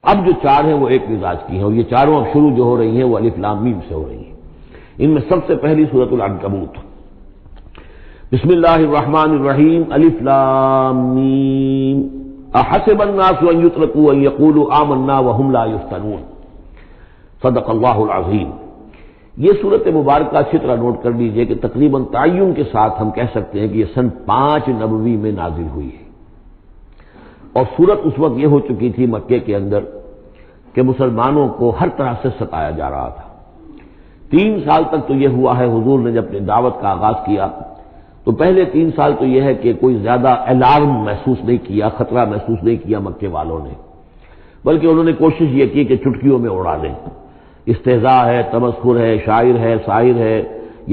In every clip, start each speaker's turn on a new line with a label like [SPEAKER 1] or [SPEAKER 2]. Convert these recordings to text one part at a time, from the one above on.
[SPEAKER 1] اب جو چار ہیں وہ ایک مزاج کی ہیں، اور یہ چاروں اب شروع جو ہو رہی ہیں وہ الف لام میم سے ہو رہی ہیں۔ ان میں سب سے پہلی سورۃ العنکبوت، بسم اللہ الرحمن الرحیم، الف لام میم، احسب الناس ان یترکوا ان یقولوا آمنا وهم لا یفتنون، صدق اللہ العظیم۔ یہ صورت مبارکہ اچھی طرح نوٹ کر لیجئے کہ تقریباً تعین کے ساتھ ہم کہہ سکتے ہیں کہ یہ سن 5 نبوی میں نازل ہوئی ہے، اور صورت اس وقت یہ ہو چکی تھی مکے کے اندر کہ مسلمانوں کو ہر طرح سے ستایا جا رہا تھا۔ 3 سال تک تو یہ ہوا ہے، حضور نے جب اپنی دعوت کا آغاز کیا تو پہلے 3 سال تو یہ ہے کہ کوئی زیادہ الارم محسوس نہیں کیا، خطرہ محسوس نہیں کیا مکے والوں نے، بلکہ انہوں نے کوشش یہ کی کہ چٹکیوں میں اڑا دیں، استہزاء ہے، تمسخر ہے، شاعر ہے، شاعر ہے،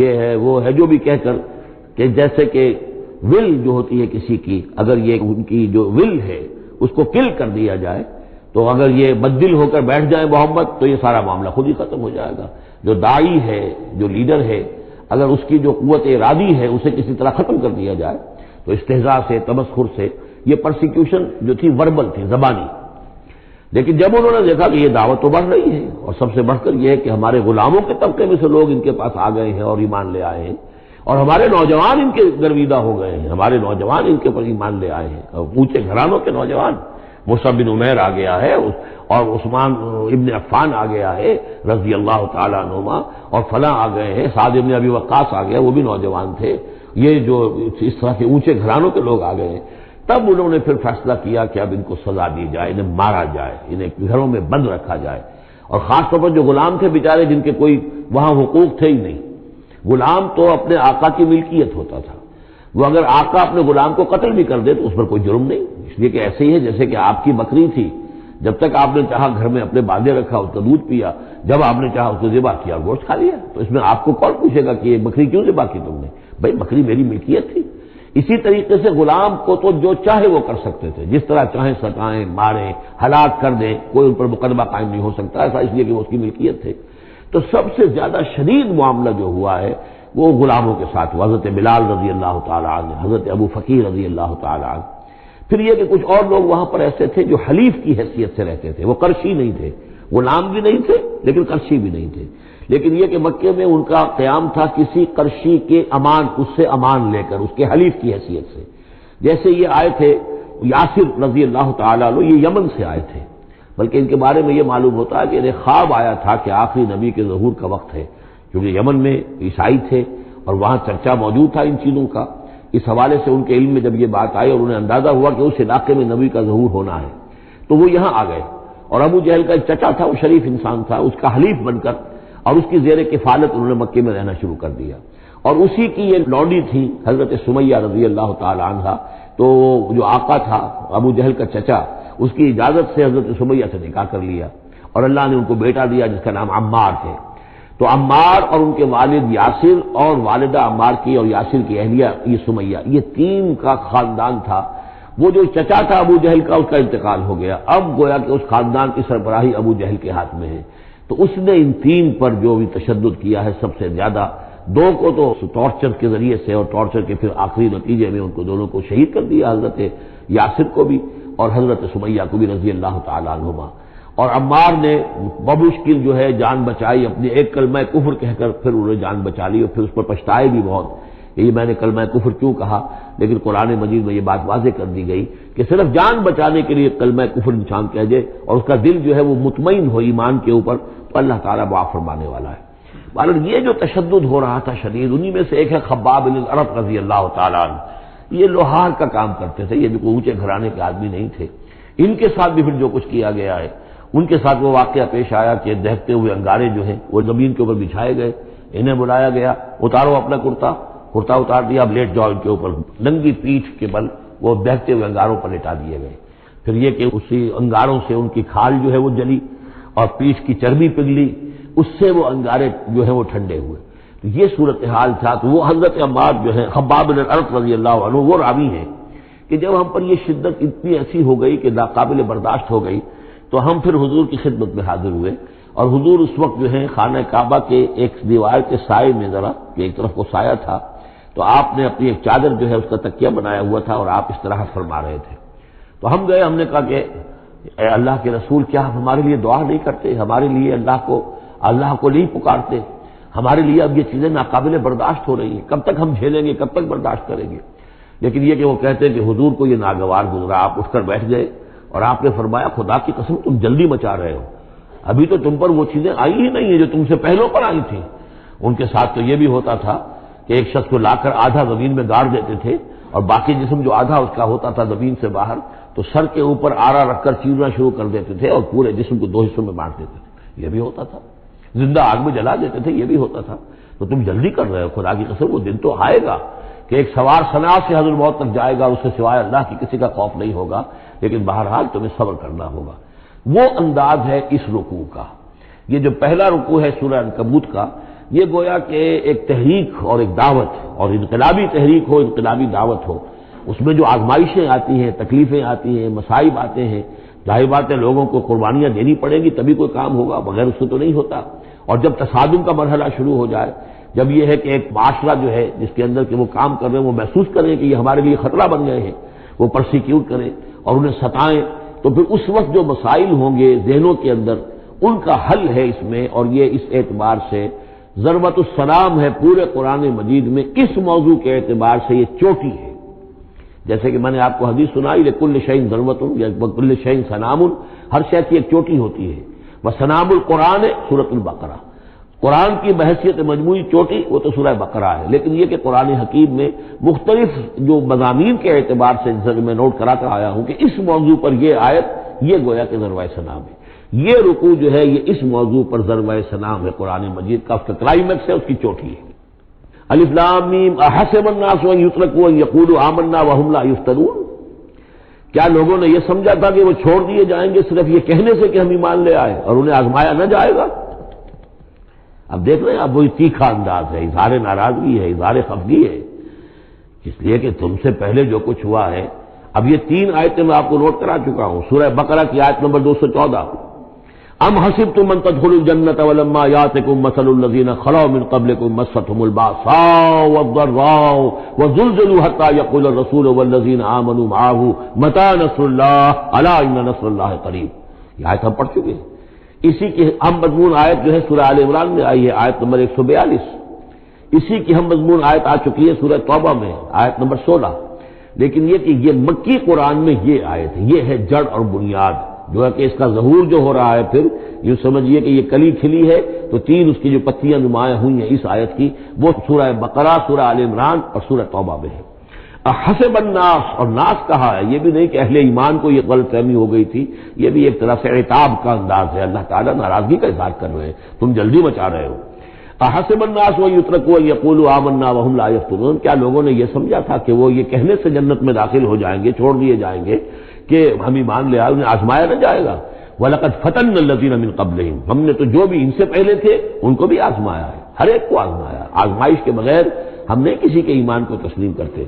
[SPEAKER 1] یہ ہے وہ ہے، جو بھی کہہ کر کہ جیسے کہ ول جو ہوتی ہے کسی کی، اگر یہ ان کی جو ول ہے اس کو کل کر دیا جائے تو اگر یہ بددل ہو کر بیٹھ جائے محمد تو یہ سارا معاملہ خود ہی ختم ہو جائے گا۔ جو داعی ہے، جو لیڈر ہے، اگر اس کی جو قوت ارادی ہے اسے کسی طرح ختم کر دیا جائے تو استہزاء سے، تمسخر سے، یہ پرسیکیوشن جو تھی وربل تھی، زبانی۔ لیکن جب انہوں نے دیکھا کہ یہ دعوت تو بڑھ رہی ہے، اور سب سے بڑھ کر یہ ہے کہ ہمارے غلاموں کے طبقے میں سے لوگ ان کے پاس آ گئے ہیں اور ایمان لے آئے ہیں، اور ہمارے نوجوان ان کے گرویدہ ہو گئے ہیں، ہمارے نوجوان ان کے پر ایمان لے آئے ہیں، اور اونچے گھرانوں کے نوجوان، مصعب بن عمیر آ گیا ہے، اور عثمان ابن عفان آ گیا ہے رضی اللہ تعالیٰ عنہما، اور فلاں آ گئے ہیں، سعد ابن ابی وقاص آ گیا، وہ بھی نوجوان تھے، یہ جو اس طرح کے اونچے گھرانوں کے لوگ آ گئے ہیں۔ تب انہوں نے پھر فیصلہ کیا کہ اب ان کو سزا دی جائے، انہیں مارا جائے، انہیں گھروں میں بند رکھا جائے، اور خاص طور پر جو غلام تھے بیچارے، جن کے کوئی وہاں حقوق تھے ہی نہیں۔ غلام تو اپنے آقا کی ملکیت ہوتا تھا، وہ اگر آقا اپنے غلام کو قتل بھی کر دے تو اس پر کوئی جرم نہیں، اس لیے کہ ایسے ہی ہے جیسے کہ آپ کی بکری تھی، جب تک آپ نے چاہا گھر میں اپنے باندھے رکھا، اس کا دودھ پیا، جب آپ نے چاہا اس کو ذبح کیا اور گوشت کھا لیا، تو اس میں آپ کو کون پوچھے گا کہ یہ بکری کیوں ذبح کی تم نے؟ بھائی بکری میری ملکیت تھی۔ اسی طریقے سے غلام کو تو جو چاہے وہ کر سکتے تھے، جس طرح چاہیں ستائیں، ماریں، ہلاک کر دیں، کوئی ان پر مقدمہ قائم نہیں ہو سکتا، ایسا اس لیے کہ وہ اس کی ملکیت تھے۔ تو سب سے زیادہ شدید معاملہ جو ہوا ہے وہ غلاموں کے ساتھ ہوا، حضرت بلال رضی اللہ تعالیٰ عنہ، حضرت ابو فقیر رضی اللہ تعالیٰ عنہ۔ پھر یہ کہ کچھ اور لوگ وہاں پر ایسے تھے جو حلیف کی حیثیت سے رہتے تھے، وہ قرشی نہیں تھے، غلام بھی نہیں تھے لیکن قرشی بھی نہیں تھے، لیکن یہ کہ مکے میں ان کا قیام تھا کسی قرشی کے امان، اس سے امان لے کر، اس کے حلیف کی حیثیت سے۔ جیسے یہ آئے تھے یاسر رضی اللہ تعالیٰ عنہ، یہ یمن سے آئے تھے، بلکہ ان کے بارے میں یہ معلوم ہوتا ہے کہ انہیں خواب آیا تھا کہ آخری نبی کے ظہور کا وقت ہے، کیونکہ یمن میں عیسائی تھے اور وہاں چرچا موجود تھا ان چیزوں کا۔ اس حوالے سے ان کے علم میں جب یہ بات آئی اور انہیں اندازہ ہوا کہ اس علاقے میں نبی کا ظہور ہونا ہے تو وہ یہاں آ گئے، اور ابو جہل کا ایک چچا تھا، وہ شریف انسان تھا، اس کا حلیف بن کر اور اس کی زیر کفالت انہوں نے مکے میں رہنا شروع کر دیا، اور اسی کی یہ لونڈی تھی حضرت سمیہ رضی اللہ تعالی عنہا۔ تو جو آقا تھا ابو جہل کا چچا، اس کی اجازت سے حضرت سمیہ سے نکاح کر لیا، اور اللہ نے ان کو بیٹا دیا جس کا نام عمار ہے۔ تو عمار اور ان کے والد یاسر اور والدہ عمار کی اور یاسر کی اہلیہ یہ سمیہ، یہ 3 کا خاندان تھا۔ وہ جو چچا تھا ابو جہل کا، اس کا انتقال ہو گیا، اب گویا کہ اس خاندان کی سربراہی ابو جہل کے ہاتھ میں ہے۔ تو اس نے ان 3 پر جو بھی تشدد کیا ہے سب سے زیادہ، 2 کو تو ٹارچر کے ذریعے سے، اور ٹارچر کے پھر آخری نتیجے میں ان کو دونوں کو شہید کر دیا، حضرت یاسر کو بھی اور حضرت سمیہ کو بھی رضی اللہ تعالیٰ عنہما۔ اور عمار نے بمشکل جو ہے جان بچائی، اپنے ایک کلمہ کفر کہہ کر پھر انہوں نے جان بچا لی، اور پھر اس پر پچھتائے بھی بہت کہ یہ میں نے کلمہ کفر کیوں کہا، لیکن قرآن مجید میں یہ بات واضح کر دی گئی کہ صرف جان بچانے کے لیے کلمہ کفر انسان کہہ دے اور اس کا دل جو ہے وہ مطمئن ہو ایمان کے اوپر، تو اللہ تعالیٰ معاف فرمانے والا ہے۔ معلوم یہ جو تشدد ہو رہا تھا شدید، انہی میں سے ایک ہے خباب بن الارت رضی اللہ تعالیٰ عنہ۔ یہ لوہار کا کام کرتے تھے، یہ جو کوئی اونچے گھرانے کے آدمی نہیں تھے۔ ان کے ساتھ بھی پھر جو کچھ کیا گیا ہے، ان کے ساتھ وہ واقعہ پیش آیا کہ دہتے ہوئے انگارے جو ہیں وہ زمین کے اوپر بچھائے گئے، انہیں بلایا گیا، اتارو اپنا کرتا اتار دیا، اب لیٹ جاؤ ان کے اوپر، ننگی پیٹھ کے بل وہ دہتے ہوئے انگاروں پر لٹا دیے گئے۔ پھر یہ کہ اسی انگاروں سے ان کی کھال جو ہے وہ جلی اور پیٹھ کی چربی پگھلی، اس سے وہ انگارے جو ہیں وہ ٹھنڈے ہوئے۔ تو یہ صورتحال تھا۔ تو وہ حضرت عمار جو ہے خباب بن الارت رضی اللہ عنہ، وہ راوی ہیں کہ جب ہم پر یہ شدت اتنی ایسی ہو گئی کہ ناقابل برداشت ہو گئی، تو ہم پھر حضور کی خدمت میں حاضر ہوئے، اور حضور اس وقت جو ہے خانہ کعبہ کے ایک دیوار کے سائے میں، ذرا کہ ایک طرف کو سایہ تھا، تو آپ نے اپنی ایک چادر جو ہے اس کا تکیہ بنایا ہوا تھا اور آپ استراحت فرما رہے تھے۔ تو ہم گئے، ہم نے کہا کہ اے اللہ کے رسول کیا آپ ہمارے لیے دعا نہیں کرتے، ہمارے لیے اللہ کو نہیں پکارتے؟ ہمارے لیے اب یہ چیزیں ناقابل برداشت ہو رہی ہیں، کب تک ہم جھیلیں گے، کب تک برداشت کریں گے؟ لیکن یہ کہ وہ کہتے ہیں کہ حضور کو یہ ناگوار گزرا، آپ اٹھ کر بیٹھ گئے اور آپ نے فرمایا خدا کی قسم تم جلدی مچا رہے ہو، ابھی تو تم پر وہ چیزیں آئی ہی نہیں ہیں جو تم سے پہلوں پر آئی تھیں۔ ان کے ساتھ تو یہ بھی ہوتا تھا کہ ایک شخص کو لا کر آدھا زمین میں گاڑ دیتے تھے اور باقی جسم جو آدھا اس کا ہوتا تھا زمین سے باہر تو سر کے اوپر آرا رکھ کر چیرنا شروع کر دیتے تھے اور پورے جسم کو دو حصوں میں بانٹ دیتے تھے، یہ بھی ہوتا تھا۔ زندہ آگ میں جلا دیتے تھے، یہ بھی ہوتا تھا۔ تو تم جلدی کر رہے ہو، خدا کی قسم وہ دن تو آئے گا کہ ایک سوار صنعت سے حضرت موت تک جائے گا، اس سے سوائے اللہ کی کسی کا خوف نہیں ہوگا، لیکن بہرحال تمہیں صبر کرنا ہوگا۔ وہ انداز ہے اس رکوع کا۔ یہ جو پہلا رکوع ہے سورہ عنکبوت کا، یہ گویا کہ ایک تحریک اور ایک دعوت، اور انقلابی تحریک ہو، انقلابی دعوت ہو، اس میں جو آزمائشیں آتی ہیں، تکلیفیں آتی ہیں، مصائب آتے ہیں، ظاہر بات ہے لوگوں کو قربانیاں دینی پڑیں گی تبھی کوئی کام ہوگا، بغیر اس سے تو نہیں ہوتا۔ اور جب تصادم کا مرحلہ شروع ہو جائے، جب یہ ہے کہ ایک معاشرہ جو ہے جس کے اندر کہ وہ کام کر رہے ہیں وہ محسوس کریں کہ یہ ہمارے لیے خطرہ بن گئے ہیں، وہ پرسیکیوٹ کریں اور انہیں ستائیں، تو پھر اس وقت جو مسائل ہوں گے ذہنوں کے اندر ان کا حل ہے اس میں۔ اور یہ اس اعتبار سے ضربۃ السلام ہے پورے قرآن مجید میں، اس موضوع کے اعتبار سے یہ چوٹی ہے۔ جیسے کہ میں نے آپ کو حدیث سنائی لکل شیء ضربۃ یا کل شیء سنام، ہر شے کی ایک چوٹی ہوتی ہے۔ وسنام القرآن سورۃ البقرہ، قرآن کی بحیثیت مجموعی چوٹی وہ تو سورہ بقرہ ہے، لیکن یہ کہ قرآن حکیم میں مختلف جو مضامین کے اعتبار سے میں نوٹ کراتا آیا ہوں کہ اس موضوع پر یہ آیت یہ گویا کہ ذروۂ سنام ہے، یہ رکوع جو ہے یہ اس موضوع پر ضربۂ سنام ہے قرآن مجید کا، اس کا کلائمیکس ہے، اس کی چوٹی ہے۔ الف لام میم احسب الناس ان یترکوا ان یقولوا آمنا وهم لا یفتنون، کیا لوگوں نے یہ سمجھا تھا کہ وہ چھوڑ دیے جائیں گے صرف یہ کہنے سے کہ ہم ایمان لے آئے اور انہیں آزمایا نہ جائے گا؟ اب دیکھ رہے ہیں، اب وہی تیکھا انداز ہے، اظہار ناراضگی ہے، اظہار خفگی ہے، اس لیے کہ تم سے پہلے جو کچھ ہوا ہے۔ اب یہ 3 آیتیں میں آپ کو نوٹ کرا چکا ہوں، سورہ بقرہ کی آیت نمبر 214، ام حسبتم ان تدخلوا الجنة ولما يأتكم مثل الذين خلوا من قبلكم مستهم البأساء والضراء وزلزلوا حتى يقول الرسول والذين آمنوا معه متى نصر الله ألا إن نصر الله قريب، یہ آیت ہم پڑھ چکے ہیں۔ اسی کی ہم مضمون آیت جو ہے سورہ آل عمران میں آئی ہے، آیت نمبر 142۔ اسی کی ہم مضمون آیت آ چکی ہے سورہ توبہ میں، آیت نمبر 16۔ لیکن یہ کہ یہ مکی قرآن میں یہ آیت ہے، یہ ہے جڑ اور بنیاد، جو ہے کہ اس کا ظہور جو ہو رہا ہے، پھر یوں سمجھیے کہ یہ کلی کھلی ہے تو 3 اس کی جو پتیاں نمایاں ہوئی ہیں اس آیت کی، وہ سورہ بقرہ، سورہ آل عمران اور سورہ توبہ میں ہے۔ حسب الناس، اور ناس کہا ہے، یہ بھی نہیں کہ اہل ایمان کو یہ غلط فہمی ہو گئی تھی، یہ بھی ایک طرح سے عتاب کا انداز ہے، اللہ تعالیٰ ناراضگی کا اظہار کر رہے ہیں، تم جلدی مچا رہے ہو۔ احسب الناس ان یترکوا ان یقولوا آمنا وهم لا یفتنون، کیا لوگوں نے یہ سمجھا تھا کہ وہ یہ کہنے سے جنت میں داخل ہو جائیں گے، چھوڑ دیے جائیں گے کہ ہم ایمان لے آئے، انہیں آزمایا نہ جائے گا؟ وَلَقَدْ فَتَنَّا الَّذِينَ مِن قَبْلِهِمْ، ہم نے تو جو بھی ان سے پہلے تھے ان کو بھی آزمایا ہے، ہر ایک کو آزمایا، آزمائش کے بغیر ہم نہیں کسی کے ایمان کو تسلیم کرتے۔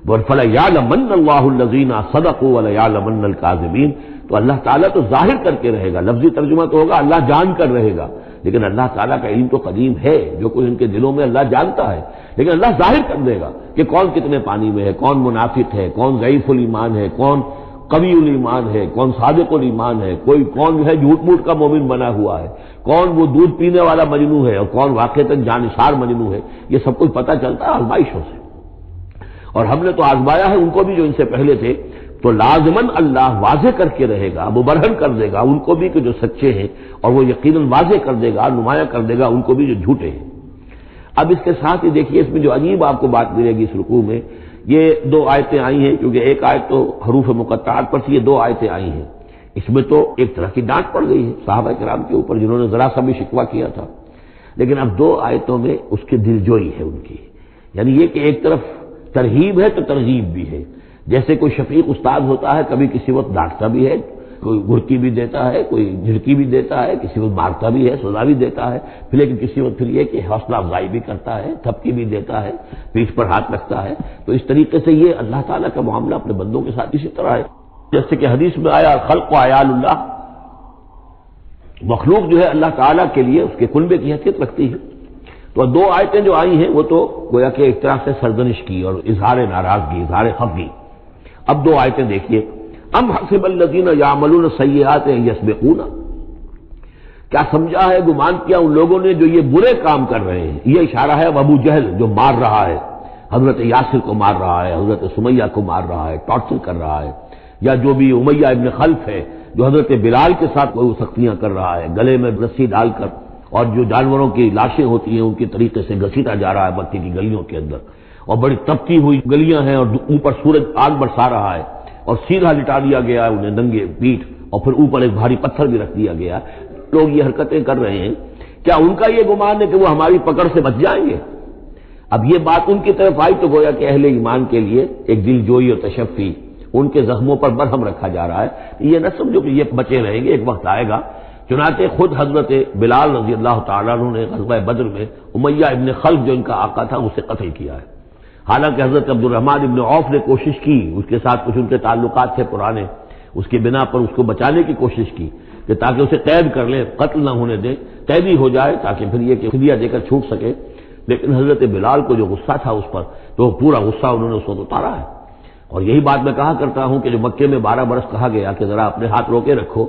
[SPEAKER 1] فَلَيَعْلَمَنَّ اللَّهُ الَّذِينَ صَدَقُوا وَلَيَعْلَمَنَّ الْكَاذِبِينَ، تو اللہ تعالیٰ تو ظاہر کر کے رہے گا، لفظی ترجمہ تو ہوگا اللہ جان کر رہے گا، لیکن اللہ تعالیٰ کا علم تو قدیم ہے، جو کچھ ان کے دلوں میں اللہ جانتا ہے، لیکن اللہ ظاہر کر دے گا کہ کون کتنے پانی میں ہے، کون منافق ہے، کون ضعیف الایمان ہے، کون قوی الایمان ہے، کون صادق الایمان ہے، کون جو ہے جھوٹ موٹ کا مومن بنا ہوا ہے، کون وہ دودھ پینے والا مجنو ہے اور کون واقعتاً جانشار مجنو ہے، یہ سب کچھ پتہ چلتا ہے آزمائشوں سے۔ اور ہم نے تو آزمایا ہے ان کو بھی جو ان سے پہلے تھے، تو لازماً اللہ واضح کر کے رہے گا، مبرہن کر دے گا ان کو بھی کہ جو سچے ہیں، اور وہ یقیناً واضح کر دے گا، نمایاں کر دے گا ان کو بھی جو جھوٹے ہیں۔ اب اس کے ساتھ ہی دیکھیے اس میں جو عجیب آپ کو بات ملے گی اس رکوع میں، یہ 2 آیتیں آئی ہیں، کیونکہ ایک آیت تو حروف مقطعات پر تھی، یہ 2 آیتیں آئی ہیں، اس میں تو ایک طرح کی ڈانٹ پڑ گئی ہے صحابہ کرام کے اوپر جنہوں نے ذرا سا بھی شکوہ کیا تھا، لیکن اب 2 آیتوں میں اس کی دلجوئی ہے ان کی، یعنی یہ کہ ایک طرف ترغیب ہے تو ترغیب بھی ہے، جیسے کوئی شفیق استاد ہوتا ہے کبھی کسی وقت ڈانٹتا بھی ہے، کوئی گھرکی بھی دیتا ہے، کوئی جھڑکی بھی دیتا ہے، کسی وقت مارتا بھی ہے، سزا بھی دیتا ہے، پھر لیکن کسی وقت پھر یہ کہ حوصلہ افزائی بھی کرتا ہے، تھپکی بھی دیتا ہے، پیٹھ پر ہاتھ رکھتا ہے۔ تو اس طریقے سے یہ اللہ تعالیٰ کا معاملہ اپنے بندوں کے ساتھ اسی طرح ہے، جیسے کہ حدیث میں آیا خلق و عیال اللہ، مخلوق جو ہے اللہ تعالیٰ کے لیے اس کے کنبے کی حیثیت رکھتی ہے۔ تو 2 آیتیں جو آئی ہیں وہ تو گویا کہ ایک طرح سے سرزنش کی اور اظہار ناراضگی، اظہار خفگی۔ اب 2 آیتیں دیکھیے، ام حسب الذین یعملون السیئات ان یسبقونا، کیا سمجھا ہے، گمان کیا ان لوگوں نے جو یہ برے کام کر رہے ہیں، یہ اشارہ ہے ابو جہل جو مار رہا ہے، حضرت یاسر کو مار رہا ہے، حضرت سمیہ کو مار رہا ہے، ٹارچر کر رہا ہے، یا جو بھی امیہ ابن خلف ہے جو حضرت بلال کے ساتھ کوئی سختیاں کر رہا ہے، گلے میں رسی ڈال کر، اور جو جانوروں کی لاشیں ہوتی ہیں ان کے طریقے سے گھسیٹا جا رہا ہے مکے کی گلیوں کے اندر، اور بڑی تپتی ہوئی گلیاں ہیں اور اوپر سورج آگ برسا رہا ہے، اور سیدھا لٹا دیا گیا ہے انہیں ننگے پیٹھ، اور پھر اوپر ایک بھاری پتھر بھی رکھ دیا گیا۔ لوگ یہ حرکتیں کر رہے ہیں، کیا ان کا یہ گمان ہے کہ وہ ہماری پکڑ سے بچ جائیں گے؟ اب یہ بات ان کی طرف آئی تو گویا کہ اہل ایمان کے لیے ایک دل جوئی اور تشفی، ان کے زخموں پر مرہم رکھا جا رہا ہے، یہ نہ سمجھو کہ یہ بچے رہیں گے، ایک وقت آئے گا۔ چنانچہ خود حضرت بلال رضی اللہ تعالیٰ عنہ نے غزوہ بدر میں امیہ ابن خلف جو ان کا آقا تھا اسے قتل کیا ہے، حالانکہ حضرت عبد الرحمن ابن عوف نے کوشش کی، اس کے ساتھ کچھ ان کے تعلقات تھے پرانے، اس کی بنا پر اس کو بچانے کی کوشش کی کہ تاکہ اسے قید کر لیں، قتل نہ ہونے دیں، قیدی ہو جائے تاکہ پھر یہ کہ فدیہ دے کر چھوٹ سکے، لیکن حضرت بلال کو جو غصہ تھا اس پر، تو پورا غصہ انہوں نے اس وقت اتارا ہے۔ اور یہی بات میں کہا کرتا ہوں کہ جو مکے میں 12 برس کہا گیا کہ ذرا اپنے ہاتھ روکے رکھو،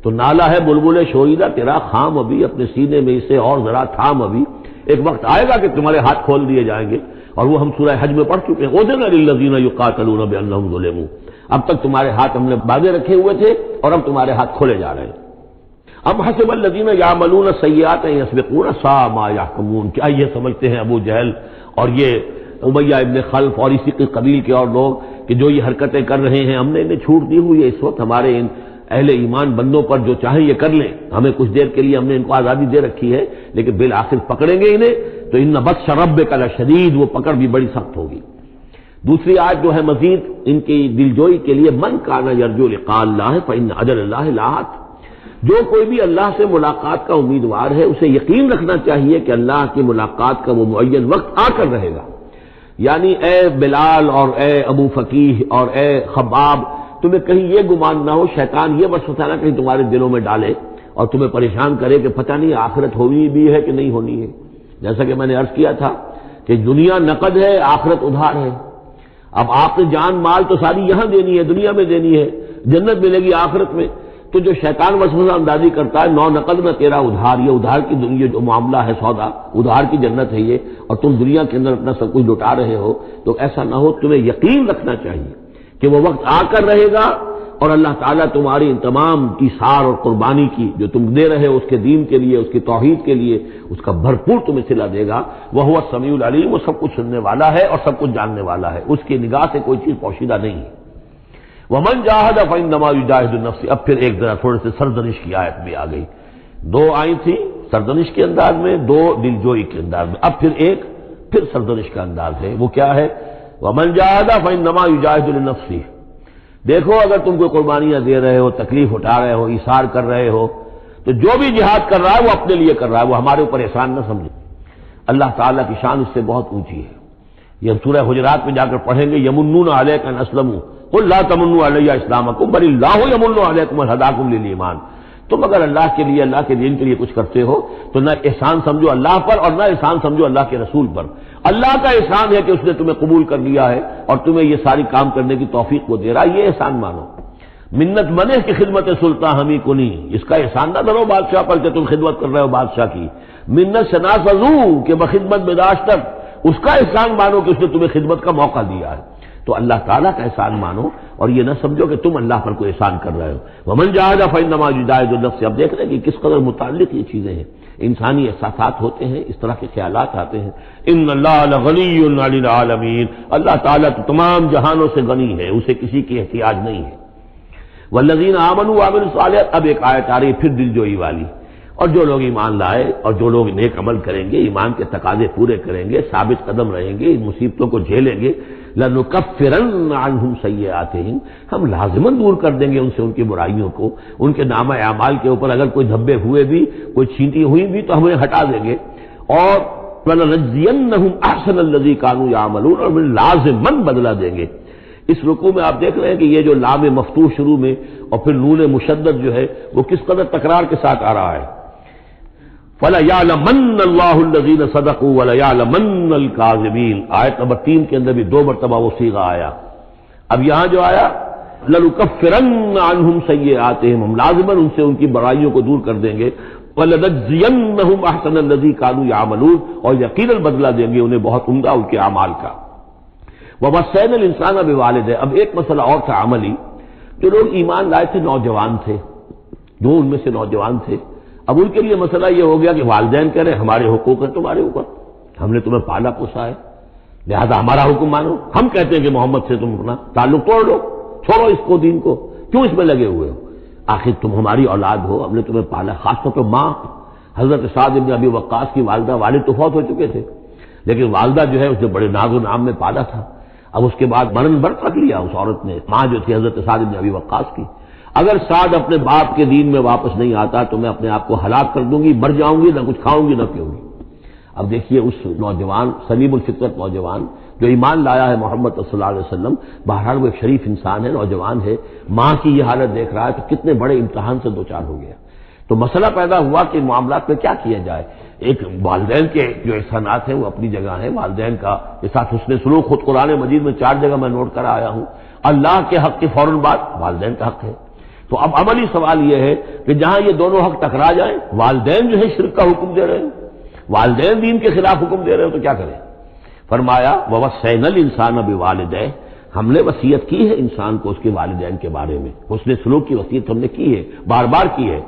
[SPEAKER 1] تو نالا ہے بلبل شوریدہ تیرا خام ابھی، اپنے سینے میں اسے اور ذرا تھام ابھی، ایک وقت آئے گا کہ تمہارے ہاتھ کھول دیے جائیں گے، اور وہ ہم سورہ حج میں پڑھ چکے ہیں، اذن للذین یقاتلون بانہم ظلموا، اب تک تمہارے ہاتھ ہم نے باندھے رکھے ہوئے تھے اور اب تمہارے ہاتھ کھولے جا رہے ہیں۔ ام حسب الذین یعملون السیئات ان یسبقونا ساء ما یحکمون، کیا یہ سمجھتے ہیں ابو جہل اور یہ امیہ ابن خلف اور اسی کے قبیل کے اور لوگ کہ جو یہ حرکتیں کر رہے ہیں ہم نے انہیں چھوٹ دی ہوئی ہے، اس وقت ہمارے ان اہل ایمان بندوں پر جو چاہیں یہ کر لیں، ہمیں کچھ دیر کے لیے ہم نے ان کو آزادی دے رکھی ہے، لیکن بالآخر پکڑیں گے انہیں تو ان بطش ربک لشدید، وہ پکڑ بھی بڑی سخت ہوگی۔ دوسری آیت جو ہے مزید ان کی دلجوئی کے لیے، من کان یرجو لقاء اللہ فإن اجل اللہ لآت، جو کوئی بھی اللہ سے ملاقات کا امیدوار ہے اسے یقین رکھنا چاہیے کہ اللہ کی ملاقات کا وہ معین وقت آ کر رہے گا۔ یعنی اے بلال اور اے ابو فقیہ اور اے خباب، تمہیں کہیں یہ گمان نہ ہو، شیطان یہ وسوسہ نہ کہیں تمہارے دلوں میں ڈالے اور تمہیں پریشان کرے کہ پتہ نہیں آخرت ہونی بھی ہے کہ نہیں ہونی ہے۔ جیسا کہ میں نے عرض کیا تھا کہ دنیا نقد ہے، آخرت ادھار ہے۔ اب آپ نے جان مال تو ساری یہاں دینی ہے، دنیا میں دینی ہے، جنت ملے گی آخرت میں، تو جو شیطان وسوسہ اندازی کرتا ہے نو نقد نہ تیرا ادھار، یہ ادھار کی دنیا جو معاملہ ہے، سودا ادھار کی جنت ہے یہ، اور تم دنیا کے اندر اپنا سب کچھ لٹا رہے ہو، تو ایسا نہ ہو، تمہیں یقین رکھنا چاہیے کہ وہ وقت آ کر رہے گا اور اللہ تعالیٰ تمہاری ان تمام ایثار اور قربانی کی جو تم دے رہے ہو اس کے دین کے لیے، اس کی توحید کے لیے، اس کا بھرپور تمہیں صلہ دے گا۔ وہو السمیع العلیم، وہ سب کچھ سننے والا ہے اور سب کچھ جاننے والا ہے، اس کی نگاہ سے کوئی چیز پوشیدہ نہیں ہے۔ ومن جاہد فانما یجاہد نفسہ، اب پھر ایک ذرا تھوڑے سے سرزنش کی آیت بھی آ گئی، دو آئی تھی سرزنش کے انداز میں، دو دلجوئی کے انداز میں، اب پھر ایک پھر سرزنش کا انداز ہے، وہ کیا ہے؟ ومن جاہد فانما یجاہد لنفسہ، دیکھو اگر تم کوئی قربانیاں دے رہے ہو، تکلیف اٹھا رہے ہو، ایثار کر رہے ہو، تو جو بھی جہاد کر رہا ہے وہ اپنے لیے کر رہا ہے، وہ ہمارے اوپر احسان نہ سمجھے۔ اللہ تعالیٰ کی شان اس سے بہت اونچی ہے، یہ ہم سورہ حجرات میں جا کر پڑھیں گے، یمنون علیک ان اسلموا قل لا تمنوا علی اسلامکم بل اللہ یمن علیکم ان ہداکم للایمان، تم اگر اللہ کے لیے، اللہ کے دین کے لیے کچھ کرتے ہو تو نہ احسان سمجھو اللہ پر اور نہ احسان سمجھو اللہ کے رسول پر۔ اللہ کا احسان ہے کہ اس نے تمہیں قبول کر لیا ہے اور تمہیں یہ ساری کام کرنے کی توفیق وہ دے رہا ہے، یہ احسان مانو۔ منت منے کی خدمت سلطان ہمی کنی، اس کا احسان نہ دھرو بادشاہ پر کہ تم خدمت کر رہے ہو بادشاہ کی۔ منت شناس ازو کہ بخدمت بداشتک، اس کا احسان مانو کہ اس نے تمہیں خدمت کا موقع دیا ہے۔ تو اللہ تعالیٰ کا احسان مانو اور یہ نہ سمجھو کہ تم اللہ پر کوئی احسان کر رہے ہو۔ ومن جاہد فانما یجاہد لنفسہ، اب دیکھ رہے ہیں کہ کس قدر متعلق یہ چیزیں ہیں، انسانی احساسات ہوتے ہیں، اس طرح کے خیالات آتے ہیں۔ ان اللہ لغنی عن العالمین، اللہ تعالیٰ تو تمام جہانوں سے غنی ہے، اسے کسی کی احتیاج نہیں ہے۔ والذین آمنوا وعملوا الصالحات، اب ایک آیت آ رہی ہے پھر دلجوئی والی، اور جو لوگ ایمان لائے اور جو لوگ نیک عمل کریں گے، ایمان کے تقاضے پورے کریں گے، ثابت قدم رہیں گے، ان مصیبتوں کو جھیلیں گے، لَنُكَفِّرَنَّ عَنْهُمْ سَيِّئَاتِهِمْ، ہم لازماً دور کر دیں گے ان سے ان کی برائیوں کو، ان کے نامہ اعمال کے اوپر اگر کوئی دھبے ہوئے بھی، کوئی چھینٹی ہوئی بھی تو ہم انہیں ہٹا دیں گے، اور وَلَنَجْزِيَنَّهُمْ أَحْسَنَ الَّذِي كَانُوا يَعْمَلُونَ، اور لازماً بدلہ دیں گے۔ اس رکوع میں آپ دیکھ رہے ہیں کہ یہ جو لام مفتوح شروع میں اور پھر نون مشدد جو ہے وہ کس قدر تکرار کے ساتھ آ رہا ہے۔ فَلَيَعْلَمَنَّ اللَّهُ الَّذِينَ صَدَقُوا وَلَيَعْلَمَنَّ الْكَاذِبِينَ، آیت نمبر 3 کے اندر بھی 2 مرتبہ وہ صیغہ آیا۔ اب یہاں جو آیا لَنُكَفِّرَنَّ عَنْهُمْ سَيِّئَاتِهِمْ، ہم لازماً ان سے ان کی برائیوں کو دور کر دیں گے، وَلَنَجْزِيَنَّهُمْ أَحْسَنَ الَّذِي كَانُوا يَعْمَلُونَ، اور یقیناً بدلہ دیں گے انہیں بہت عمدہ ان کے اعمال کا۔ وَوَصَّيْنَا الْإِنسَانَ بِوَالِدَيْهِ، اب ایک مسئلہ اور تھا عملی، جو لوگ ایمان لائے تھے نوجوان تھے، جو ان میں سے نوجوان تھے، اب ان کے لیے مسئلہ یہ ہو گیا کہ والدین کہہ رہے ہمارے حقوق ہیں تمہارے اوپر، ہم نے تمہیں پالا پوسا ہے، لہذا ہمارا حکم مانو، ہم کہتے ہیں کہ محمد سے تم اپنا تعلق توڑ لو، چھوڑو اس کو، دین کو، کیوں اس میں لگے ہوئے ہو؟ آخر تم ہماری اولاد ہو، ہم نے تمہیں پالا، خاص طور پہ ماں حضرت سعد بن ابی وقاص کی والدہ، والد تو فوت ہو چکے تھے لیکن والدہ جو ہے اس نے بڑے ناز و نام میں پالا تھا، اب اس کے بعد مرن برت رکھ لیا اس عورت نے، ماں جو تھی حضرت سعد بن ابی وقاص کی، اگر سعد اپنے باپ کے دین میں واپس نہیں آتا تو میں اپنے آپ کو ہلاک کر دوں گی، مر جاؤں گی، نہ کچھ کھاؤں گی نہ پیوں گی۔ اب دیکھیے اس نوجوان سلیم الفطرت نوجوان جو ایمان لایا ہے محمد صلی اللہ علیہ وسلم، بہرحال وہ ایک شریف انسان ہے، نوجوان ہے، ماں کی یہ حالت دیکھ رہا ہے تو کتنے بڑے امتحان سے دوچار ہو گیا۔ تو مسئلہ پیدا ہوا کہ معاملات میں کیا کیا جائے۔ ایک والدین کے جو احسانات ہیں وہ اپنی جگہ ہیں، والدین کا کے ساتھ حسن سلوک خود قرآن مجید میں 4 جگہ میں نوٹ کرا آیا ہوں، اللہ کے حق کے فوراً بعد والدین کا حق ہے۔ تو اب عملی سوال یہ ہے کہ جہاں یہ دونوں حق ٹکرا جائیں، والدین جو ہے شرک کا حکم دے رہے ہیں، والدین دین کے خلاف حکم دے رہے ہیں، تو کیا کریں؟ فرمایا وَوَصَّيْنَا الْإِنسَانَ بِوَالِدَيْهِ، ہم نے وصیت کی ہے انسان کو اس کے والدین کے بارے میں، حسن سلوک کی وصیت ہم نے کی ہے، بار بار کی ہے۔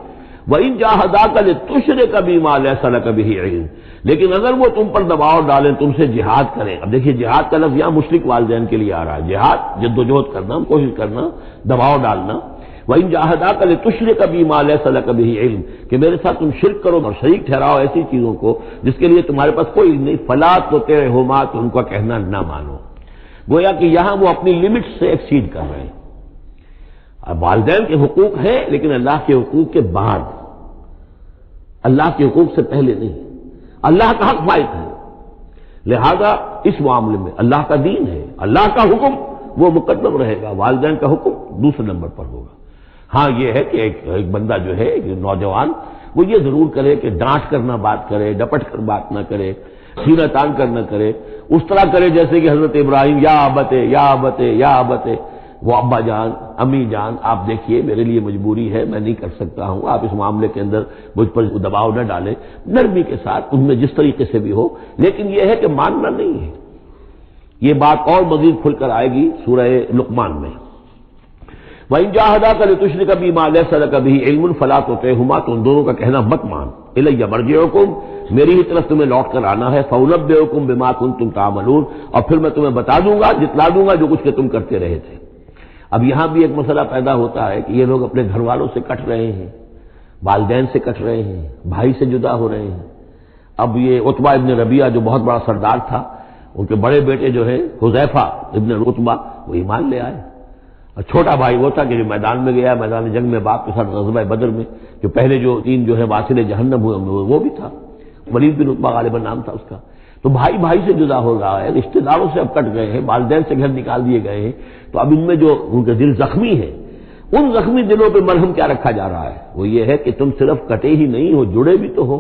[SPEAKER 1] وَإِن جَاهَدَاكَ لِتُشْرِكَ بِمَا لَيْسَ لَكَ بِهِ عِلْمٌ، لیکن اگر وہ تم پر دباؤ ڈالیں، تم سے جہاد کریں، اب دیکھیے جہاد کا لفظ یہاں مشرک والدین کے لیے آ رہا ہے، جہاد جد و جہد کرنا، کوشش کرنا، دباؤ ڈالنا۔ وَإِن جَاهَدَاكَ لِتُشْرِكَ بِمَا لَيْسَ لَكَ بِهِ عِلْمٌ، کہ میرے ساتھ تم شرک کرو اور شریک ٹھہراؤ ایسی چیزوں کو جس کے لیے تمہارے پاس کوئی علم نہیں، فَلَا تُطِعْهُمَا، تو ان کا کہنا نہ مانو۔ گویا کہ یہاں وہ اپنی لمٹ سے ایکسیڈ کر رہے ہیں۔ اب والدین کے حقوق ہیں لیکن اللہ کے حقوق کے بعد، اللہ کے حقوق سے پہلے نہیں، اللہ کا حق فائد ہے، لہذا اس معاملے میں اللہ کا دین ہے، اللہ کا حکم وہ مقدم رہے گا، والدین کا حکم دوسرے نمبر پر ہوگا۔ ہاں یہ ہے کہ ایک بندہ جو ہے ایک نوجوان وہ یہ ضرور کرے کہ ڈانٹ کر نہ بات کرے، ڈپٹ کر بات نہ کرے، سینہ تان کر نہ کرے، اس طرح کرے جیسے کہ حضرت ابراہیم یا ابتے یا ابتے یا ابتے، وہ ابا جان امی جان آپ دیکھیے میرے لیے مجبوری ہے، میں نہیں کر سکتا ہوں، آپ اس معاملے کے اندر مجھ پر دباؤ نہ ڈالیں، نرمی کے ساتھ ان میں جس طریقے سے بھی ہو، لیکن یہ ہے کہ ماننا نہیں ہے۔ یہ بات اور مزید کھل کر آئے گی سورہ لقمان میں۔ وَإِن جَاهَدَاكَ لِتُشْرِكَ بِمَا لَيْسَ لَكَ بِهِ عِلْمٌ فَلَا تُطِعْهُمَا، تو ان دونوں کا کہنا مت مان۔ إِلَيَّ مَرْجِعُكُمْ، میری ہی طرف تمہیں لوٹ کر آنا ہے، فَأُنَبِّئُكُم بِمَا كُنتُمْ تَعْمَلُونَ، اور پھر میں تمہیں بتا دوں گا، جتلا دوں گا جو کچھ کہ تم کرتے رہے تھے۔ اب یہاں بھی ایک مسئلہ پیدا ہوتا ہے کہ یہ لوگ اپنے گھر والوں سے کٹ رہے ہیں، والدین سے کٹ رہے ہیں، بھائی سے جدا ہو رہے ہیں۔ اب یہ عتبہ ابن ربیعہ جو بہت بڑا سردار تھا، ان کے بڑے بیٹے جو ہے حذیفہ ابن عتبہ، وہ ایمان لے آئے، اور چھوٹا بھائی وہ تھا کہ جو میدان میں گیا، میدان جنگ میں باپ کے ساتھ غزوہ بدر میں، جو پہلے جو 3 جو ہے واصل جہنم ہوئے وہ بھی تھا، ولید بن عتبہ غالباً نام تھا اس کا۔ تو بھائی بھائی سے جدا ہو رہا ہے، رشتہ داروں سے اب کٹ گئے ہیں، والدین سے گھر نکال دیے گئے ہیں، تو اب ان میں جو ان کے دل زخمی ہیں، ان زخمی دلوں پہ مرہم کیا رکھا جا رہا ہے؟ وہ یہ ہے کہ تم صرف کٹے ہی نہیں ہو، جڑے بھی تو ہو۔